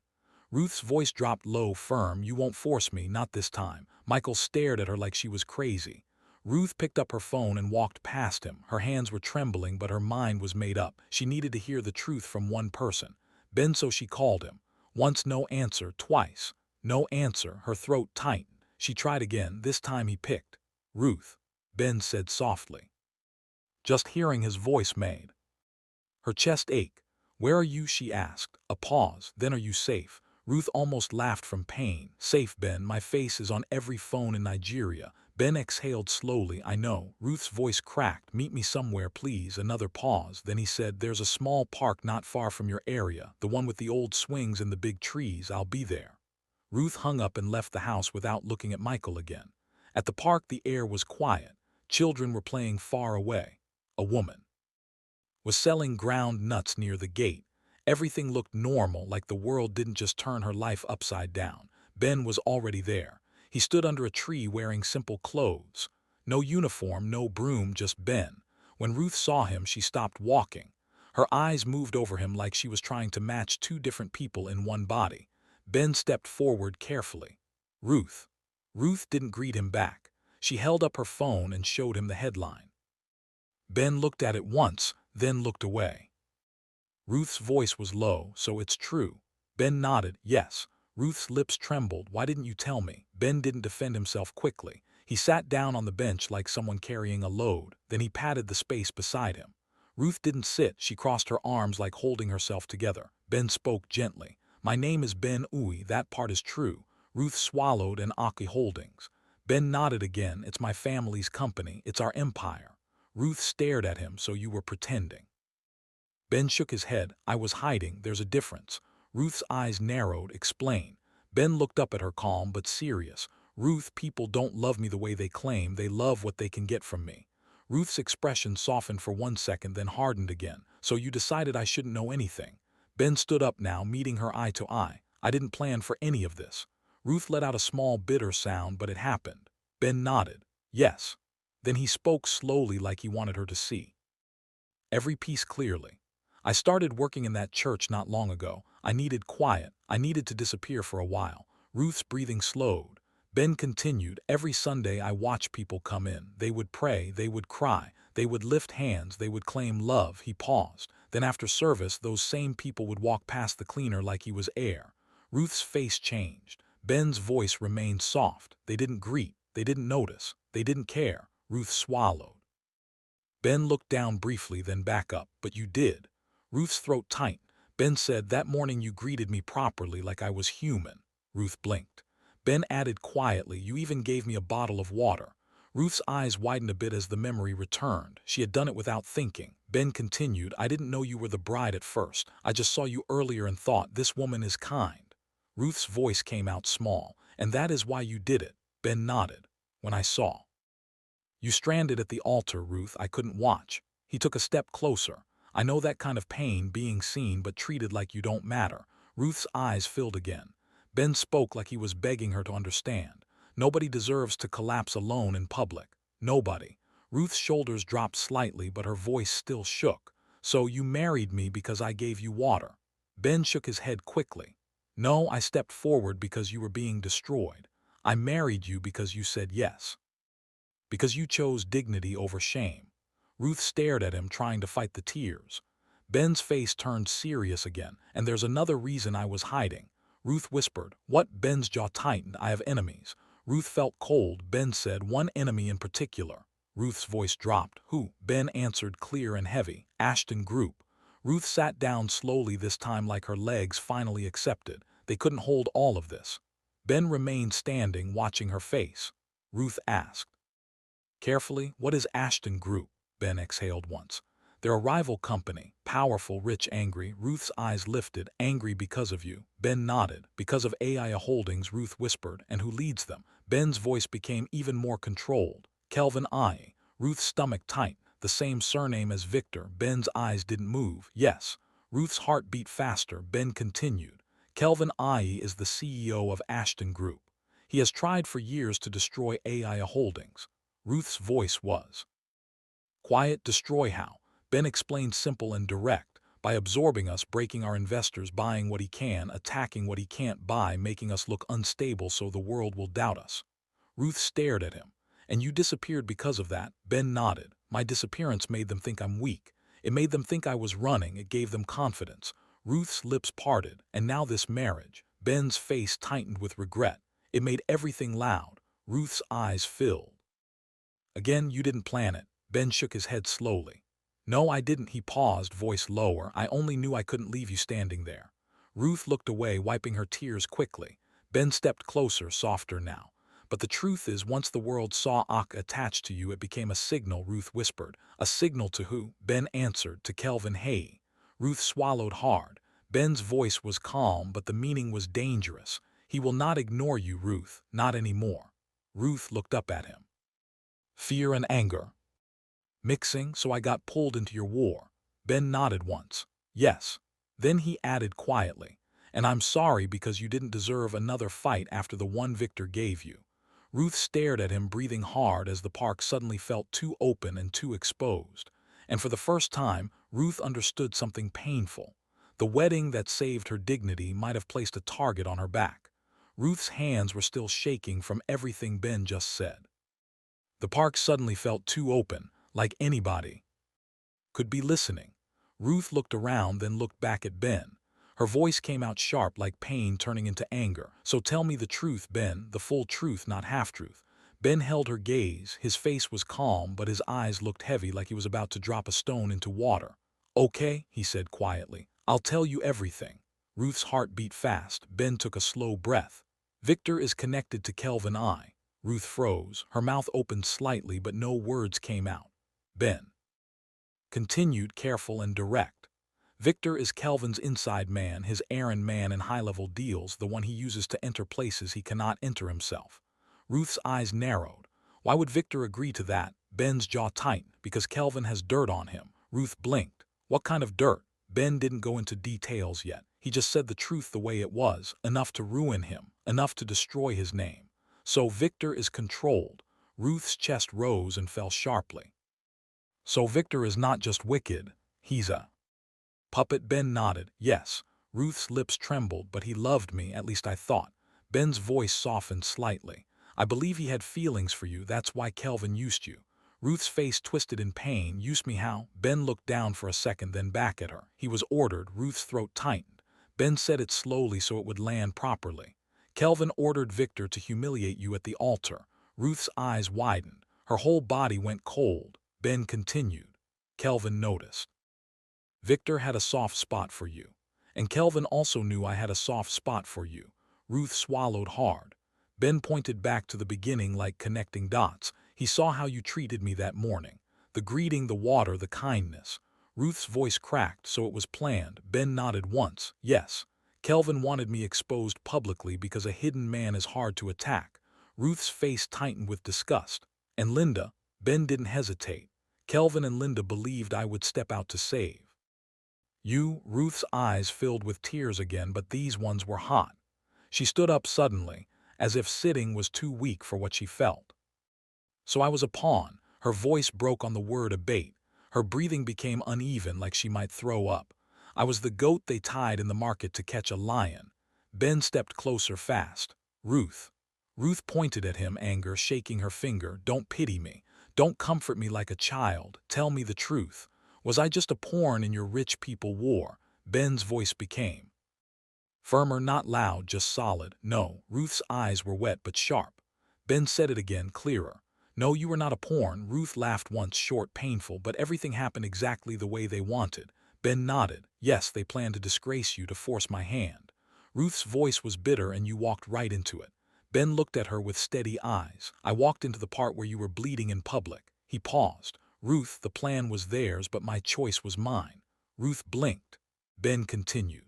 Ruth's voice dropped low, firm. You won't force me, not this time. Michael stared at her like she was crazy. Ruth picked up her phone and walked past him. Her hands were trembling, but her mind was made up. She needed to hear the truth from one person. Ben, so she called him. Once, no answer. Twice, no answer. Her throat tightened. She tried again. This time he picked. Ruth, Ben said softly. Just hearing his voice made her chest ache. Where are you? She asked. A pause. Then, are you safe? Ruth almost laughed from pain. Safe, Ben. My face is on every phone in Nigeria. Ben exhaled slowly. I know. Ruth's voice cracked. Meet me somewhere, please. Another pause. Then he said, there's a small park not far from your area, the one with the old swings and the big trees. I'll be there. Ruth hung up and left the house without looking at Michael again. At the park, the air was quiet. Children were playing far away. A woman was selling ground nuts near the gate. Everything looked normal, like the world didn't just turn her life upside down. Ben was already there. He stood under a tree wearing simple clothes. No uniform, no broom, just Ben. When Ruth saw him, she stopped walking. Her eyes moved over him like she was trying to match two different people in one body. Ben stepped forward carefully. Ruth. Ruth didn't greet him back. She held up her phone and showed him the headline. Ben looked at it once, then looked away. Ruth's voice was low. So it's true. Ben nodded. Yes. Ruth's lips trembled. Why didn't you tell me? Ben didn't defend himself quickly. He sat down on the bench like someone carrying a load. Then he patted the space beside him. Ruth didn't sit. She crossed her arms like holding herself together. Ben spoke gently. My name is Ben Uy. That part is true. Ruth swallowed. And Aki Holdings. Ben nodded again. It's my family's company. It's our empire. Ruth stared at him. So you were pretending? Ben shook his head. I was hiding. There's a difference. Ruth's eyes narrowed. Explain. Ben looked up at her, calm but serious. Ruth, people don't love me the way they claim. They love what they can get from me. Ruth's expression softened for 1 second, then hardened again. So you decided I shouldn't know anything. Ben stood up now, meeting her eye to eye. I didn't plan for any of this. Ruth let out a small bitter sound, but it happened. Ben nodded. Yes. Then he spoke slowly, like he wanted her to see every piece clearly. I started working in that church not long ago. I needed quiet. I needed to disappear for a while. Ruth's breathing slowed. Ben continued, every Sunday I watched people come in. They would pray, they would cry, they would lift hands, they would claim love. He paused. Then after service, those same people would walk past the cleaner like he was air. Ruth's face changed. Ben's voice remained soft. They didn't greet. They didn't notice. They didn't care. Ruth swallowed. Ben looked down briefly, then back up. But you did. Ruth's throat tightened. Ben said, that morning you greeted me properly, like I was human. Ruth blinked. Ben added quietly, you even gave me a bottle of water. Ruth's eyes widened a bit as the memory returned. She had done it without thinking. Ben continued, I didn't know you were the bride at first. I just saw you earlier and thought, this woman is kind. Ruth's voice came out small. And that is why you did it. Ben nodded. When I saw you stranded at the altar, Ruth, I couldn't watch. He took a step closer. I know that kind of pain, being seen but treated like you don't matter. Ruth's eyes filled again. Ben spoke like he was begging her to understand. Nobody deserves to collapse alone in public. Nobody. Ruth's shoulders dropped slightly, but her voice still shook. So you married me because I gave you water. Ben shook his head quickly. No, I stepped forward because you were being destroyed. I married you because you said yes. Because you chose dignity over shame. Ruth stared at him, trying to fight the tears. Ben's face turned serious again. And there's another reason I was hiding. Ruth whispered. What? Ben's jaw tightened. I have enemies. Ruth felt cold. Ben said, one enemy in particular. Ruth's voice dropped. Who? Ben answered, clear and heavy. Ashton Group. Ruth sat down slowly, this time like her legs finally accepted. They couldn't hold all of this. Ben remained standing, watching her face. Ruth asked carefully, what is Ashton Group? Ben exhaled once. They're a rival company. Powerful, rich, angry. Ruth's eyes lifted. Angry because of you. Ben nodded. Because of AI Holdings, Ruth whispered. And who leads them? Ben's voice became even more controlled. Kelvin I. Ruth's stomach tight. The same surname as Victor. Ben's eyes didn't move. Yes. Ruth's heart beat faster. Ben continued. Kelvin I is the CEO of Ashton Group. He has tried for years to destroy AI Holdings. Ruth's voice was quiet. Destroy how? Ben explained, simple and direct. by absorbing us, breaking our investors, buying what he can, attacking what he can't buy, making us look unstable so the world will doubt us. Ruth stared at him. And you disappeared because of that? Ben nodded. My disappearance made them think I'm weak. It made them think I was running. It gave them confidence. Ruth's lips parted. And now this marriage. Ben's face tightened with regret. It made everything loud. Ruth's eyes filled. Again, you didn't plan it. Ben shook his head slowly. No, I didn't. He paused, voice lower. I only knew I couldn't leave you standing there. Ruth looked away, wiping her tears quickly. Ben stepped closer, softer now. But the truth is, once the world saw Ak attached to you, it became a signal, Ruth whispered. A signal to who? Ben answered, to Kelvin Hay. Ruth swallowed hard. Ben's voice was calm, but the meaning was dangerous. He will not ignore you, Ruth, not anymore. Ruth looked up at him. Fear and anger mixing, so I got pulled into your war. Ben nodded once. Yes. Then he added quietly, and I'm sorry because you didn't deserve another fight after the one Victor gave you. Ruth stared at him, breathing hard as the park suddenly felt too open and too exposed. And for the first time, Ruth understood something painful. The wedding that saved her dignity might have placed a target on her back. Ruth's hands were still shaking from everything Ben just said. The park suddenly felt too open, like anybody could be listening. Ruth looked around, then looked back at Ben. Her voice came out sharp, like pain turning into anger. So tell me the truth, Ben, the full truth, not half-truth. Ben held her gaze. His face was calm, but his eyes looked heavy, like he was about to drop a stone into water. Okay, he said quietly. I'll tell you everything. Ruth's heart beat fast. Ben took a slow breath. Victor is connected to Kelvin I. Ruth froze. Her mouth opened slightly, but no words came out. Ben continued, careful and direct. Victor is Kelvin's inside man, his errand man in high-level deals, the one he uses to enter places he cannot enter himself. Ruth's eyes narrowed. Why would Victor agree to that? Ben's jaw tightened. Because Kelvin has dirt on him. Ruth blinked. What kind of dirt? Ben didn't go into details yet. He just said the truth the way it was, enough to ruin him, enough to destroy his name. So Victor is controlled. Ruth's chest rose and fell sharply. So Victor is not just wicked, he's a puppet. Ben nodded. Yes. Ruth's lips trembled, but he loved me, at least I thought. Ben's voice softened slightly. I believe he had feelings for you, that's why Kelvin used you. Ruth's face twisted in pain. Used me how? Ben looked down for a second, then back at her. He was ordered. Ruth's throat tightened. Ben said it slowly so it would land properly. Kelvin ordered Victor to humiliate you at the altar. Ruth's eyes widened. Her whole body went cold. Ben continued. Kelvin noticed. Victor had a soft spot for you. And Kelvin also knew I had a soft spot for you. Ruth swallowed hard. Ben pointed back to the beginning, like connecting dots. He saw how you treated me that morning. The greeting, the water, the kindness. Ruth's voice cracked, so it was planned. Ben nodded once. Yes. Kelvin wanted me exposed publicly because a hidden man is hard to attack. Ruth's face tightened with disgust. And Linda? Ben didn't hesitate. Kelvin and Linda believed I would step out to save you. Ruth's eyes filled with tears again, but these ones were hot. She stood up suddenly, as if sitting was too weak for what she felt. So I was a pawn. Her voice broke on the word a bait. Her breathing became uneven, like she might throw up. I was the goat they tied in the market to catch a lion. Ben stepped closer fast. Ruth. Ruth pointed at him, anger shaking her finger. Don't pity me. Don't comfort me like a child. Tell me the truth. Was I just a pawn in your rich people war? Ben's voice became firmer, not loud, just solid. No. Ruth's eyes were wet but sharp. Ben said it again, clearer. No, you were not a pawn. Ruth laughed once, short, painful, but everything happened exactly the way they wanted. Ben nodded. Yes, they planned to disgrace you, to force my hand. Ruth's voice was bitter, and you walked right into it. Ben looked at her with steady eyes. I walked into the part where you were bleeding in public. He paused. Ruth, the plan was theirs, but my choice was mine. Ruth blinked. Ben continued.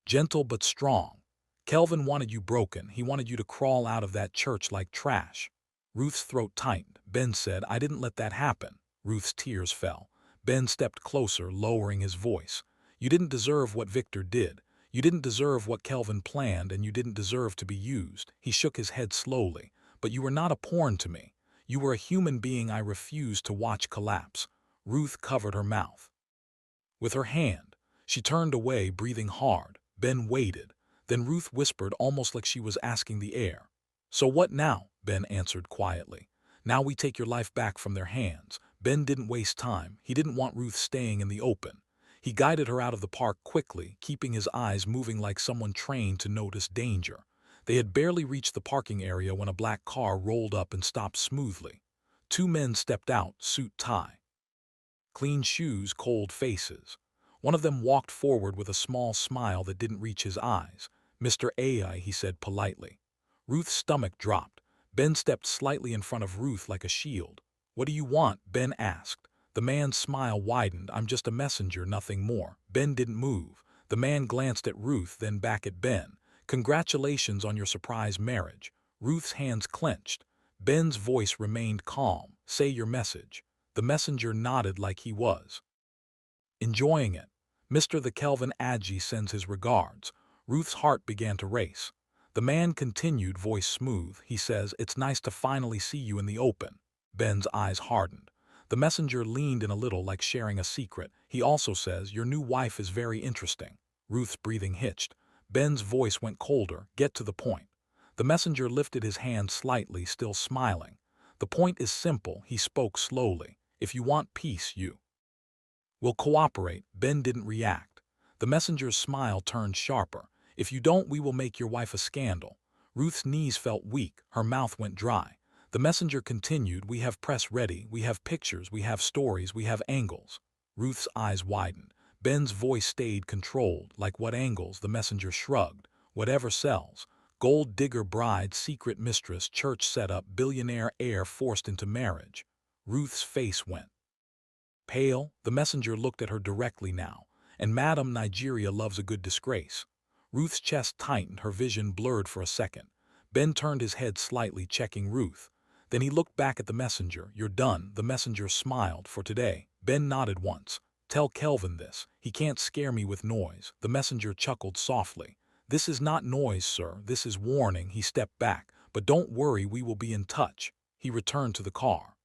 Gentle but strong. Kelvin wanted you broken. He wanted you to crawl out of that church like trash. Ruth's throat tightened. Ben said, I didn't let that happen. Ruth's tears fell. Ben stepped closer, lowering his voice. You didn't deserve what Victor did. You didn't deserve what Kelvin planned, and you didn't deserve to be used. He shook his head slowly. But you were not a pawn to me. You were a human being I refused to watch collapse. Ruth covered her mouth with her hand. She turned away, breathing hard. Ben waited. Then Ruth whispered, almost like she was asking the air. "So what now?" Ben answered quietly. "Now we take your life back from their hands." Ben didn't waste time. He didn't want Ruth staying in the open. He guided her out of the park quickly, keeping his eyes moving like someone trained to notice danger. They had barely reached the parking area when a black car rolled up and stopped smoothly. Two men stepped out, suit tie. Clean shoes, cold faces. One of them walked forward with a small smile that didn't reach his eyes. "Mr. AI," he said politely. Ruth's stomach dropped. Ben stepped slightly in front of Ruth like a shield. "What do you want?" Ben asked. The man's smile widened. "I'm just a messenger, nothing more." Ben didn't move. The man glanced at Ruth, then back at Ben. "Congratulations on your surprise marriage." Ruth's hands clenched. Ben's voice remained calm. "Say your message." The messenger nodded like he was enjoying it. "Mr. the Kelvin Adji sends his regards." Ruth's heart began to race. The man continued, voice smooth. He says, "It's nice to finally see you in the open." Ben's eyes hardened. The messenger leaned in a little, like sharing a secret. "He also says, your new wife is very interesting." Ruth's breathing hitched. Ben's voice went colder. "Get to the point." The messenger lifted his hand slightly, still smiling. "The point is simple," he spoke slowly. "If you want peace, you will cooperate." Ben didn't react. The messenger's smile turned sharper. "If you don't, we will make your wife a scandal." Ruth's knees felt weak. Her mouth went dry. The messenger continued, "We have press ready. We have pictures. We have stories. We have angles." Ruth's eyes widened. Ben's voice stayed controlled. "Like what angles?" The messenger shrugged. "Whatever sells. Gold digger bride, secret mistress, church setup, billionaire heir forced into marriage." Ruth's face went pale. The messenger looked at her directly now. "And Madam Nigeria loves a good disgrace." Ruth's chest tightened, her vision blurred for a second. Ben turned his head slightly, checking Ruth. Then he looked back at the messenger. "You're done." The messenger smiled. "For today." Ben nodded once. "Tell Kelvin this. He can't scare me with noise." The messenger chuckled softly. "This is not noise, sir. This is warning." He stepped back. "But don't worry, we will be in touch." He returned to the car.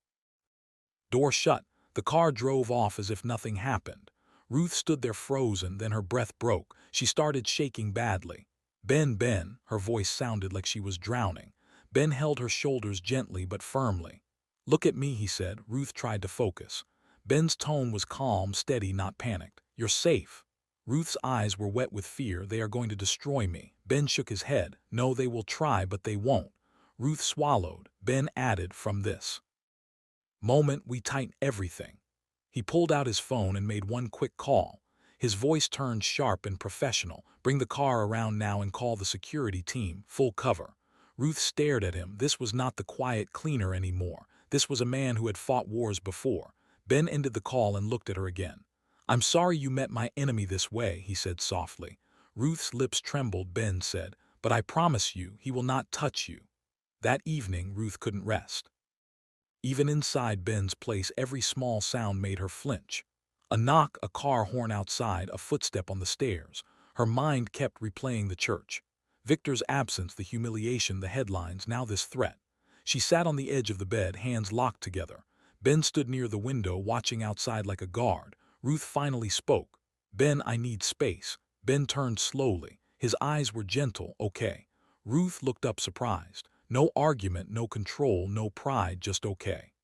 Door shut. The car drove off as if nothing happened. Ruth stood there frozen, then her breath broke. She started shaking badly. Ben," her voice sounded like she was drowning. Ben held her shoulders gently but firmly. "Look at me," he said. Ruth tried to focus. Ben's tone was calm, steady, not panicked. "You're safe." Ruth's eyes were wet with fear. "They are going to destroy me." Ben shook his head. "No, they will try, but they won't." Ruth swallowed. Ben added, "From this moment, we tighten everything." He pulled out his phone and made one quick call. His voice turned sharp and professional. "Bring the car around now and call the security team. Full cover." Ruth stared at him. This was not the quiet cleaner anymore. This was a man who had fought wars before. Ben ended the call and looked at her again. "I'm sorry you met my enemy this way," he said softly. Ruth's lips trembled. Ben said, "But I promise you, he will not touch you." That evening, Ruth couldn't rest. Even inside Ben's place, every small sound made her flinch. A knock, a car horn outside, a footstep on the stairs. Her mind kept replaying the church. Victor's absence, the humiliation, the headlines, now this threat. She sat on the edge of the bed, hands locked together. Ben stood near the window, watching outside like a guard. Ruth finally spoke. "Ben, I need space." Ben turned slowly. His eyes were gentle. "Okay." Ruth looked up surprised. No argument, no control, no pride, just okay.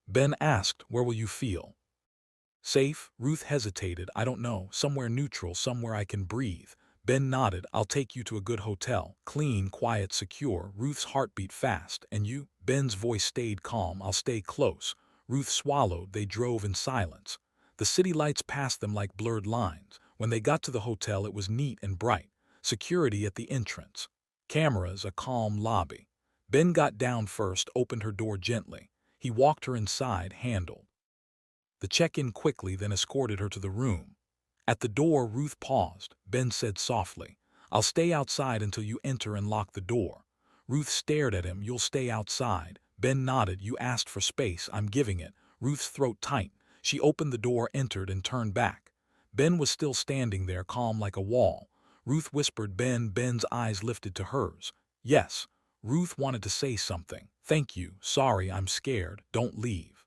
Ben asked, "Where will you feel safe?" Ruth hesitated. "I don't know. Somewhere neutral, somewhere I can breathe." Ben nodded. "I'll take you to a good hotel. Clean, quiet, secure." Ruth's heart beat fast. "And you?" Ben's voice stayed calm. "I'll stay close." Ruth swallowed. They drove in silence. The city lights passed them like blurred lines. When they got to the hotel, it was neat and bright. Security at the entrance. Cameras, a calm lobby. Ben got down first, opened her door gently. He walked her inside, handled the check-in quickly, then escorted her to the room. At the door, Ruth paused. Ben said softly, "I'll stay outside until you enter and lock the door." Ruth stared at him. "You'll stay outside." Ben nodded. "You asked for space. I'm giving it." Ruth's throat tightened. She opened the door, entered, and turned back. Ben was still standing there, calm like a wall. Ruth whispered, "Ben." Ben's eyes lifted to hers. "Yes." Ruth wanted to say something. "Thank you. Sorry, I'm scared. Don't leave."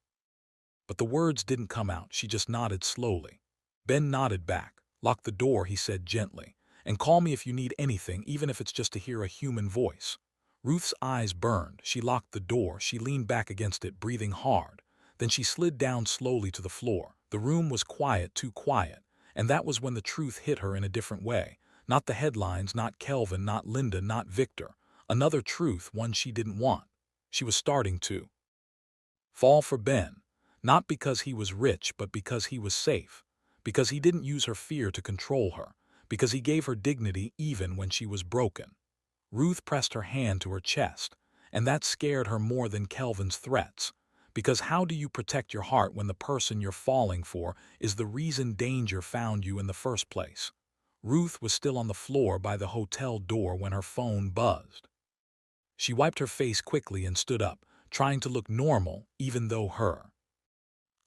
But the words didn't come out. She just nodded slowly. Ben nodded back. Lock the door, he said gently, and call me if you need anything, even if it's just to hear a human voice. Ruth's eyes burned. She locked the door. She leaned back against it, breathing hard. Then she slid down slowly to the floor. The room was quiet, too quiet. And that was when the truth hit her in a different way. Not the headlines, not Kelvin, not Linda, not Victor. Another truth, one she didn't want. She was starting to fall for Ben. Not because he was rich, but because he was safe. Because he didn't use her fear to control her. Because he gave her dignity even when she was broken. Ruth pressed her hand to her chest, and that scared her more than Kelvin's threats. Because how do you protect your heart when the person you're falling for is the reason danger found you in the first place? Ruth was still on the floor by the hotel door when her phone buzzed. She wiped her face quickly and stood up, trying to look normal, even though her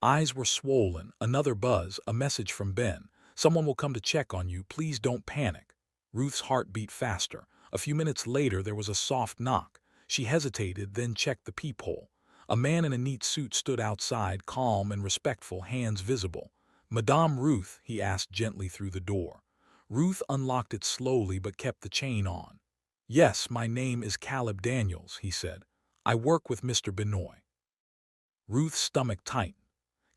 eyes were swollen. Another buzz, a message from Ben. Someone will come to check on you, please don't panic. Ruth's heart beat faster. A few minutes later there was a soft knock. She hesitated, then checked the peephole. A man in a neat suit stood outside, calm and respectful, hands visible. "Madame Ruth?" he asked gently through the door. Ruth unlocked it slowly but kept the chain on. "Yes, my name is Caleb Daniels," he said. "I work with Mr. Benoit." Ruth's stomach tightened.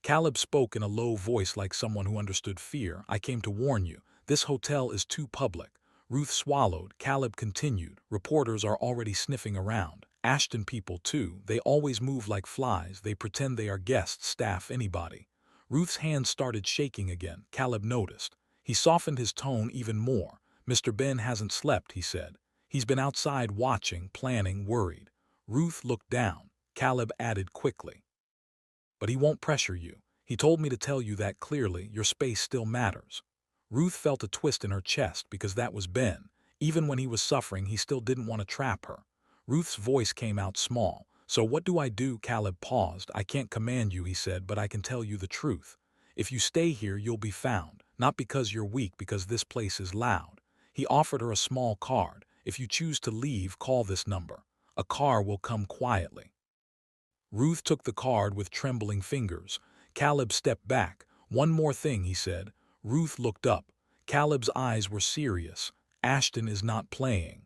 Caleb spoke in a low voice like someone who understood fear. "I came to warn you. This hotel is too public." Ruth swallowed. Caleb continued. "Reporters are already sniffing around. Ashton people, too. They always move like flies. They pretend they are guests, staff, anybody." Ruth's hands started shaking again. Caleb noticed. He softened his tone even more. "Mr. Ben hasn't slept," he said. "He's been outside watching, planning, worried." Ruth looked down. Caleb added quickly, "But he won't pressure you. He told me to tell you that clearly. Your space still matters." Ruth felt a twist in her chest because that was Ben. Even when he was suffering, he still didn't want to trap her. Ruth's voice came out small. "So what do I do?" Caleb paused. "I can't command you," he said, "but I can tell you the truth. If you stay here, you'll be found. Not because you're weak, because this place is loud." He offered her a small card. "If you choose to leave, call this number. A car will come quietly." Ruth took the card with trembling fingers. Caleb stepped back. "One more thing," he said. Ruth looked up. Caleb's eyes were serious. "Ashton is not playing.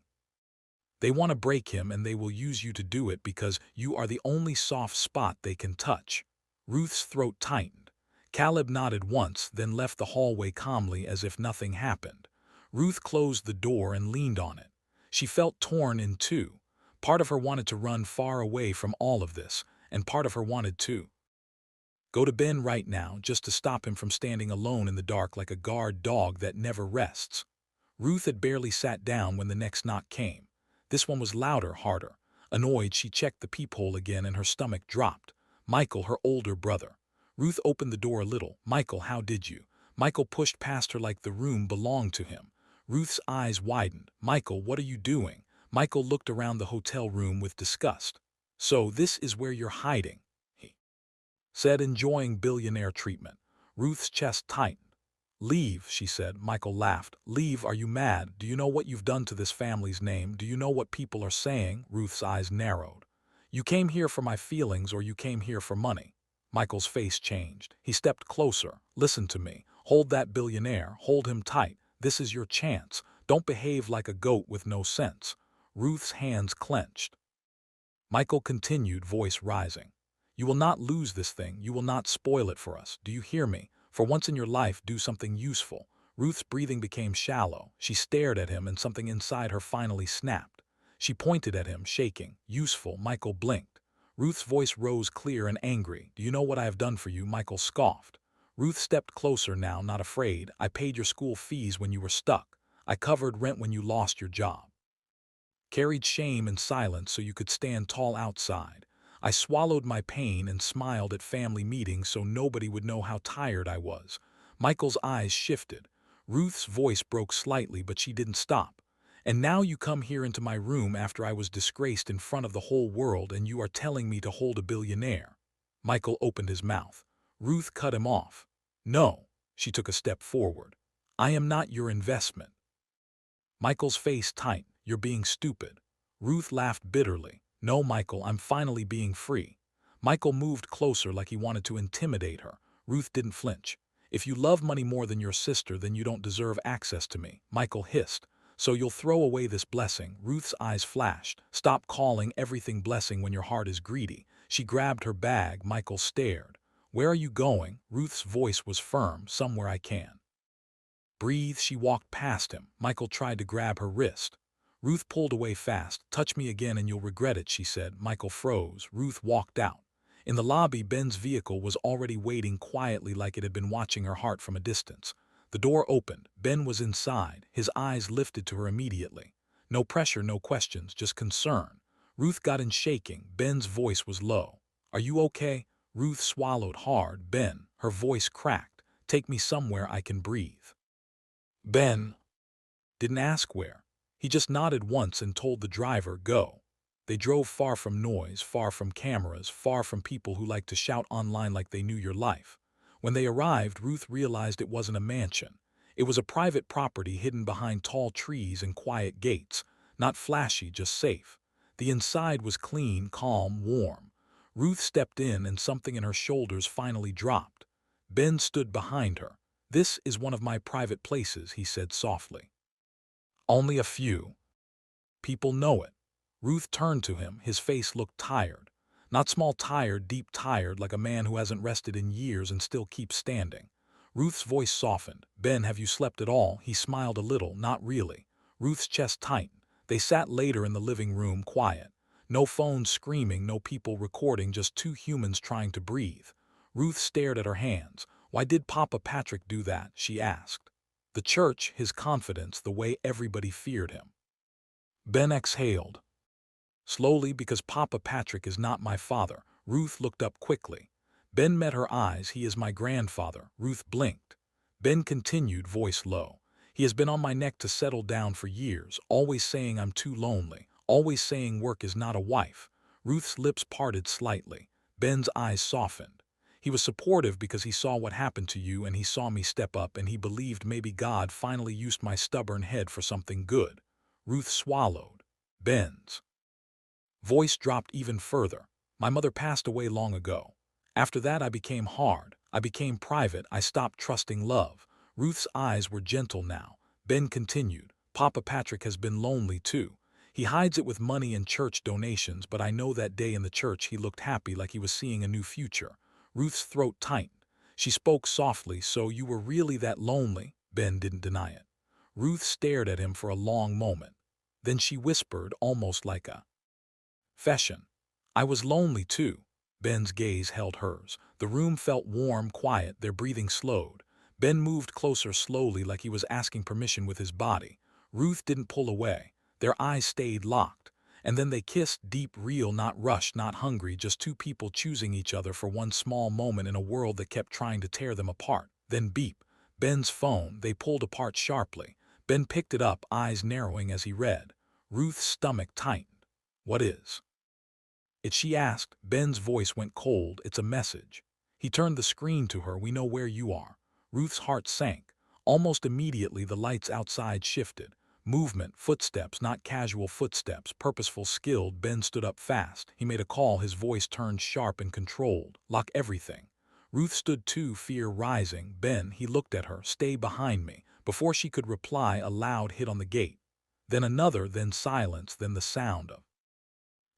They want to break him, and they will use you to do it because you are the only soft spot they can touch." Ruth's throat tightened. Caleb nodded once, then left the hallway calmly as if nothing happened. Ruth closed the door and leaned on it. She felt torn in two. Part of her wanted to run far away from all of this, and part of her wanted to go to Ben right now, just to stop him from standing alone in the dark like a guard dog that never rests. Ruth had barely sat down when the next knock came. This one was louder, harder. Annoyed, she checked the peephole again and her stomach dropped. Michael, her older brother. Ruth opened the door a little. "Michael, how did you?" Michael pushed past her like the room belonged to him. Ruth's eyes widened. "Michael, what are you doing?" Michael looked around the hotel room with disgust. "So this is where you're hiding," he said, enjoying billionaire treatment. Ruth's chest tightened. "Leave," she said. Michael laughed. "Leave? Are you mad? Do you know what you've done to this family's name? Do you know what people are saying?" Ruth's eyes narrowed. "You came here for my feelings, or you came here for money?" Michael's face changed. He stepped closer. "Listen to me. Hold that billionaire. Hold him tight. This is your chance. Don't behave like a goat with no sense." Ruth's hands clenched. Michael continued, voice rising. "You will not lose this thing. You will not spoil it for us. Do you hear me? For once in your life, do something useful." Ruth's breathing became shallow. She stared at him and something inside her finally snapped. She pointed at him, shaking. "Useful." Michael blinked. Ruth's voice rose clear and angry. "Do you know what I have done for you?" Michael scoffed. Ruth stepped closer now, not afraid. "I paid your school fees when you were stuck. I covered rent when you lost your job. Carried shame in silence so you could stand tall outside. I swallowed my pain and smiled at family meetings so nobody would know how tired I was." Michael's eyes shifted. Ruth's voice broke slightly, but she didn't stop. "And now you come here into my room after I was disgraced in front of the whole world, and you are telling me to hold a billionaire." Michael opened his mouth. Ruth cut him off. "No." She took a step forward. "I am not your investment." Michael's face tightened. "You're being stupid." Ruth laughed bitterly. "No, Michael, I'm finally being free." Michael moved closer like he wanted to intimidate her. Ruth didn't flinch. If you love money more than your sister, then you don't deserve access to me, Michael hissed. So you'll throw away this blessing. Ruth's eyes flashed. Stop calling everything blessing when your heart is greedy. She grabbed her bag. Michael stared. Where are you going? Ruth's voice was firm. Somewhere I can breathe. She walked past him. Michael tried to grab her wrist. Ruth pulled away fast. Touch me again and you'll regret it, she said. Michael froze. Ruth walked out. In the lobby, Ben's vehicle was already waiting quietly like it had been watching her heart from a distance. The door opened. Ben was inside. His eyes lifted to her immediately. No pressure, no questions, just concern. Ruth got in shaking. Ben's voice was low. Are you okay? Ruth swallowed hard. Ben, her voice cracked. Take me somewhere I can breathe. Ben didn't ask where. He just nodded once and told the driver, go. They drove far from noise, far from cameras, far from people who like to shout online like they knew your life. When they arrived, Ruth realized it wasn't a mansion. It was a private property hidden behind tall trees and quiet gates. Not flashy, just safe. The inside was clean, calm, warm. Ruth stepped in and something in her shoulders finally dropped. Ben stood behind her. This is one of my private places, he said softly. Only a few people know it. Ruth turned to him. His face looked tired. Not small tired, deep tired, like a man who hasn't rested in years and still keeps standing. Ruth's voice softened. Ben, have you slept at all? He smiled a little. Not really. Ruth's chest tightened. They sat later in the living room, quiet. No phones screaming, no people recording, just two humans trying to breathe. Ruth stared at her hands. Why did Papa Patrick do that? She asked. The church, his confidence, the way everybody feared him. Ben exhaled. Slowly, because Papa Patrick is not my father. Ruth looked up quickly. Ben met her eyes. He is my grandfather. Ruth blinked. Ben continued, voice low. He has been on my neck to settle down for years, always saying I'm too lonely, always saying work is not a wife. Ruth's lips parted slightly. Ben's eyes softened. He was supportive because he saw what happened to you and he saw me step up and he believed maybe God finally used my stubborn head for something good. Ruth swallowed. Ben's voice dropped even further. My mother passed away long ago. After that I became hard. I became private. I stopped trusting love. Ruth's eyes were gentle now. Ben continued. Papa Patrick has been lonely too. He hides it with money and church donations, but I know that day in the church he looked happy like he was seeing a new future. Ruth's throat tightened. She spoke softly. So you were really that lonely? Ben didn't deny it. Ruth stared at him for a long moment. Then she whispered, almost like a confession. I was lonely too. Ben's gaze held hers. The room felt warm, quiet, their breathing slowed. Ben moved closer slowly like he was asking permission with his body. Ruth didn't pull away. Their eyes stayed locked. And then they kissed, deep, real, not rushed, not hungry, just two people choosing each other for one small moment in a world that kept trying to tear them apart. Then beep. Ben's phone. They pulled apart sharply. Ben picked it up, eyes narrowing as he read. Ruth's stomach tightened. What is it? She asked. Ben's voice went cold. It's a message. He turned the screen to her. We know where you are. Ruth's heart sank. Almost immediately the lights outside shifted. Movement, footsteps, not casual footsteps, purposeful, skilled. Ben stood up fast. He made a call. His voice turned sharp and controlled. Lock everything. Ruth stood too, fear rising. Ben, he looked at her. Stay behind me. Before she could reply, a loud hit on the gate. Then another, then silence, then the sound of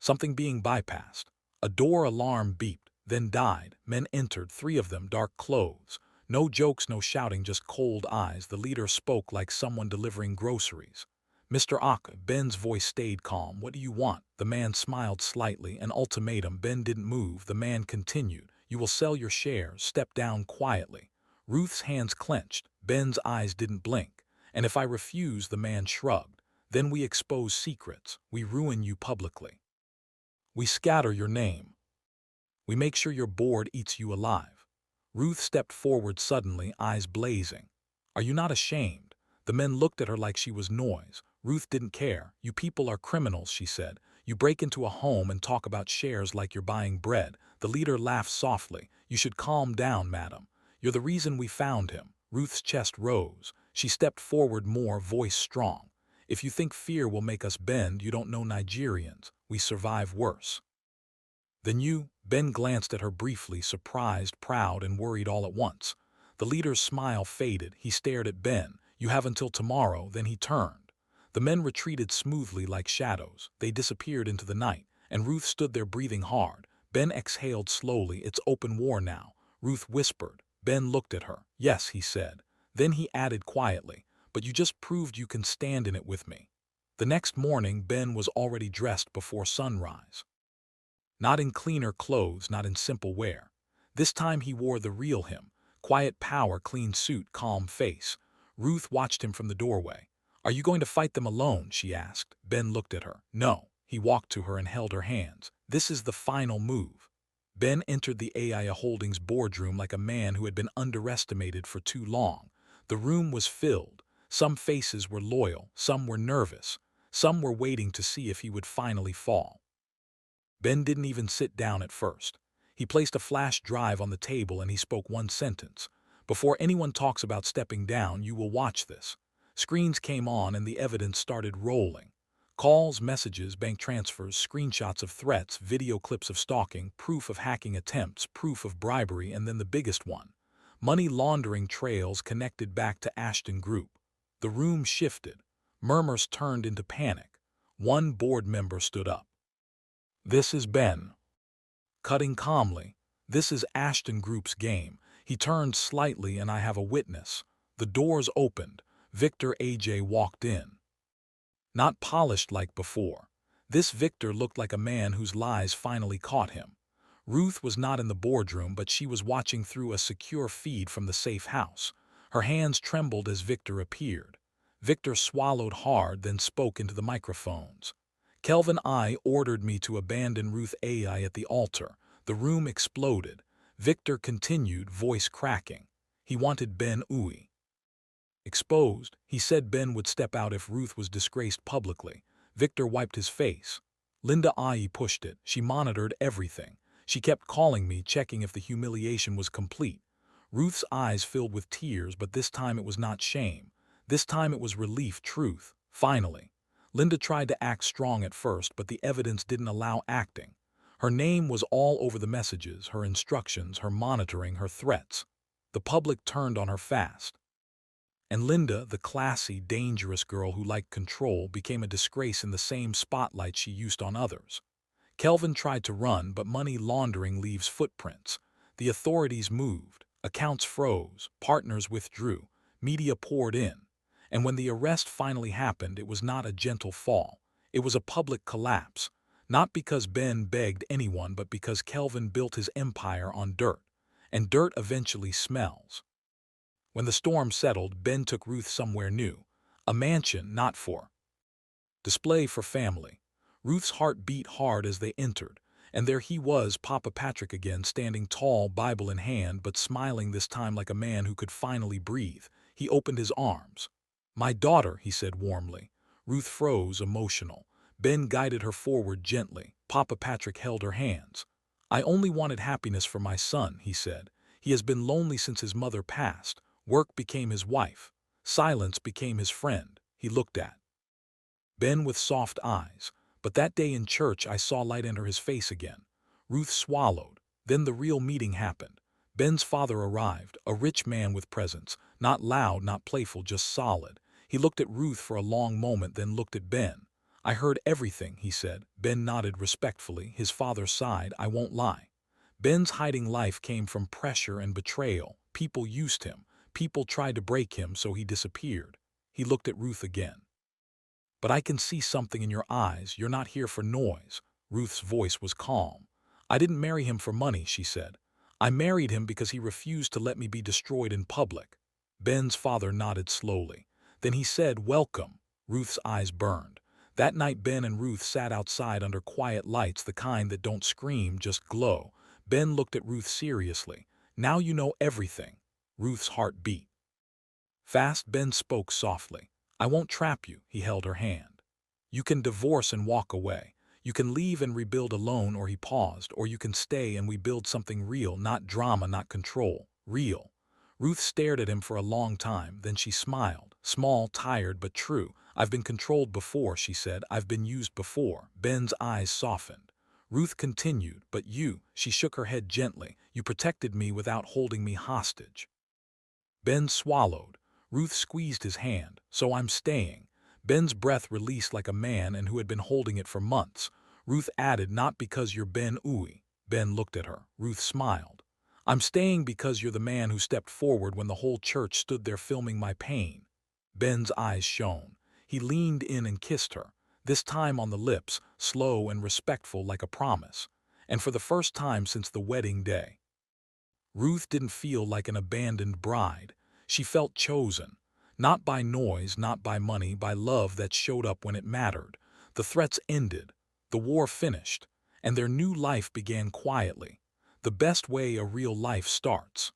something being bypassed. A door alarm beeped, then died. Men entered, three of them, dark clothes. No jokes, no shouting, just cold eyes. The leader spoke like someone delivering groceries. Mr. Ock, Ben's voice stayed calm. What do you want? The man smiled slightly. An ultimatum. Ben didn't move. The man continued. You will sell your shares. Step down quietly. Ruth's hands clenched. Ben's eyes didn't blink. And if I refuse, the man shrugged. Then we expose secrets. We ruin you publicly. We scatter your name. We make sure your board eats you alive. Ruth stepped forward suddenly, eyes blazing. Are you not ashamed? The men looked at her like she was noise. Ruth didn't care. You people are criminals, she said. You break into a home and talk about shares like you're buying bread. The leader laughed softly. You should calm down, madam. You're the reason we found him. Ruth's chest rose. She stepped forward more, voice strong. If you think fear will make us bend, you don't know Nigerians. We survive worse than you. Ben glanced at her briefly, surprised, proud, and worried all at once. The leader's smile faded. He stared at Ben. "You have until tomorrow," then he turned. The men retreated smoothly like shadows. They disappeared into the night, and Ruth stood there breathing hard. Ben exhaled slowly. "It's open war now," Ruth whispered. Ben looked at her. "Yes," he said. Then he added quietly, "But you just proved you can stand in it with me." The next morning, Ben was already dressed before sunrise. Not in cleaner clothes, not in simple wear. This time he wore the real him. Quiet power, clean suit, calm face. Ruth watched him from the doorway. "Are you going to fight them alone?" she asked. Ben looked at her. "No." He walked to her and held her hands. "This is the final move." Ben entered the AIA Holdings boardroom like a man who had been underestimated for too long. The room was filled. Some faces were loyal, some were nervous, some were waiting to see if he would finally fall. Ben didn't even sit down at first. He placed a flash drive on the table and he spoke one sentence. "Before anyone talks about stepping down, you will watch this." Screens came on and the evidence started rolling. Calls, messages, bank transfers, screenshots of threats, video clips of stalking, proof of hacking attempts, proof of bribery, and then the biggest one. Money laundering trails connected back to Ashton Group. The room shifted. Murmurs turned into panic. One board member stood up. "This is Ben." Cutting calmly, "This is Ashton Group's game." He turned slightly and I have a witness. The doors opened. Victor AJ walked in. Not polished like before. This Victor looked like a man whose lies finally caught him. Ruth was not in the boardroom, but she was watching through a secure feed from the safe house. Her hands trembled as Victor appeared. Victor swallowed hard, then spoke into the microphones. "Kelvin I ordered me to abandon Ruth AI at the altar." The room exploded. Victor continued, voice cracking. He wanted Ben Uy exposed. He said Ben would step out if Ruth was disgraced publicly. Victor wiped his face. "Linda I pushed it. She monitored everything. She kept calling me, checking if the humiliation was complete." Ruth's eyes filled with tears, but this time it was not shame. This time it was relief, truth. Finally. Linda tried to act strong at first, but the evidence didn't allow acting. Her name was all over the messages, her instructions, her monitoring, her threats. The public turned on her fast. And Linda, the classy, dangerous girl who liked control, became a disgrace in the same spotlight she used on others. Kelvin tried to run, but money laundering leaves footprints. The authorities moved. Accounts froze. Partners withdrew. Media poured in. And when the arrest finally happened, it was not a gentle fall. It was a public collapse. Not because Ben begged anyone, but because Kelvin built his empire on dirt. And dirt eventually smells. When the storm settled, Ben took Ruth somewhere new. A mansion, not for display, for family. Ruth's heart beat hard as they entered. And there he was, Papa Patrick again, standing tall, Bible in hand, but smiling this time like a man who could finally breathe. He opened his arms. "My daughter," he said warmly. Ruth froze, emotional. Ben guided her forward gently. Papa Patrick held her hands. "I only wanted happiness for my son," he said. "He has been lonely since his mother passed. Work became his wife. Silence became his friend." He looked at Ben with soft eyes. "But that day in church I saw light enter his face again." Ruth swallowed. Then the real meeting happened. Ben's father arrived, a rich man with presence. Not loud, not playful, just solid. He looked at Ruth for a long moment, then looked at Ben. "I heard everything," he said. Ben nodded respectfully. His father sighed. "I won't lie. Ben's hiding life came from pressure and betrayal. People used him. People tried to break him, so he disappeared." He looked at Ruth again. "But I can see something in your eyes. You're not here for noise." Ruth's voice was calm. "I didn't marry him for money," she said. "I married him because he refused to let me be destroyed in public." Ben's father nodded slowly. Then he said, "Welcome." Ruth's eyes burned. That night Ben and Ruth sat outside under quiet lights, the kind that don't scream, just glow. Ben looked at Ruth seriously. "Now you know everything." Ruth's heart beat fast. Ben spoke softly. "I won't trap you." He held her hand. "You can divorce and walk away. You can leave and rebuild alone," or he paused, "or you can stay and we build something real, not drama, not control. Real." Ruth stared at him for a long time, then she smiled. Small, tired, but true. "I've been controlled before," she said. "I've been used before." Ben's eyes softened. Ruth continued, "But you," she shook her head gently, "you protected me without holding me hostage." Ben swallowed. Ruth squeezed his hand. "So I'm staying." Ben's breath released like a man and who had been holding it for months. Ruth added, "Not because you're Ben Uy." Ben looked at her. Ruth smiled. "I'm staying because you're the man who stepped forward when the whole church stood there filming my pain." Ben's eyes shone. He leaned in and kissed her, this time on the lips, slow and respectful like a promise. And for the first time since the wedding day, Ruth didn't feel like an abandoned bride. She felt chosen. Not by noise, not by money, by love that showed up when it mattered. The threats ended. The war finished. And their new life began quietly. The best way a real life starts.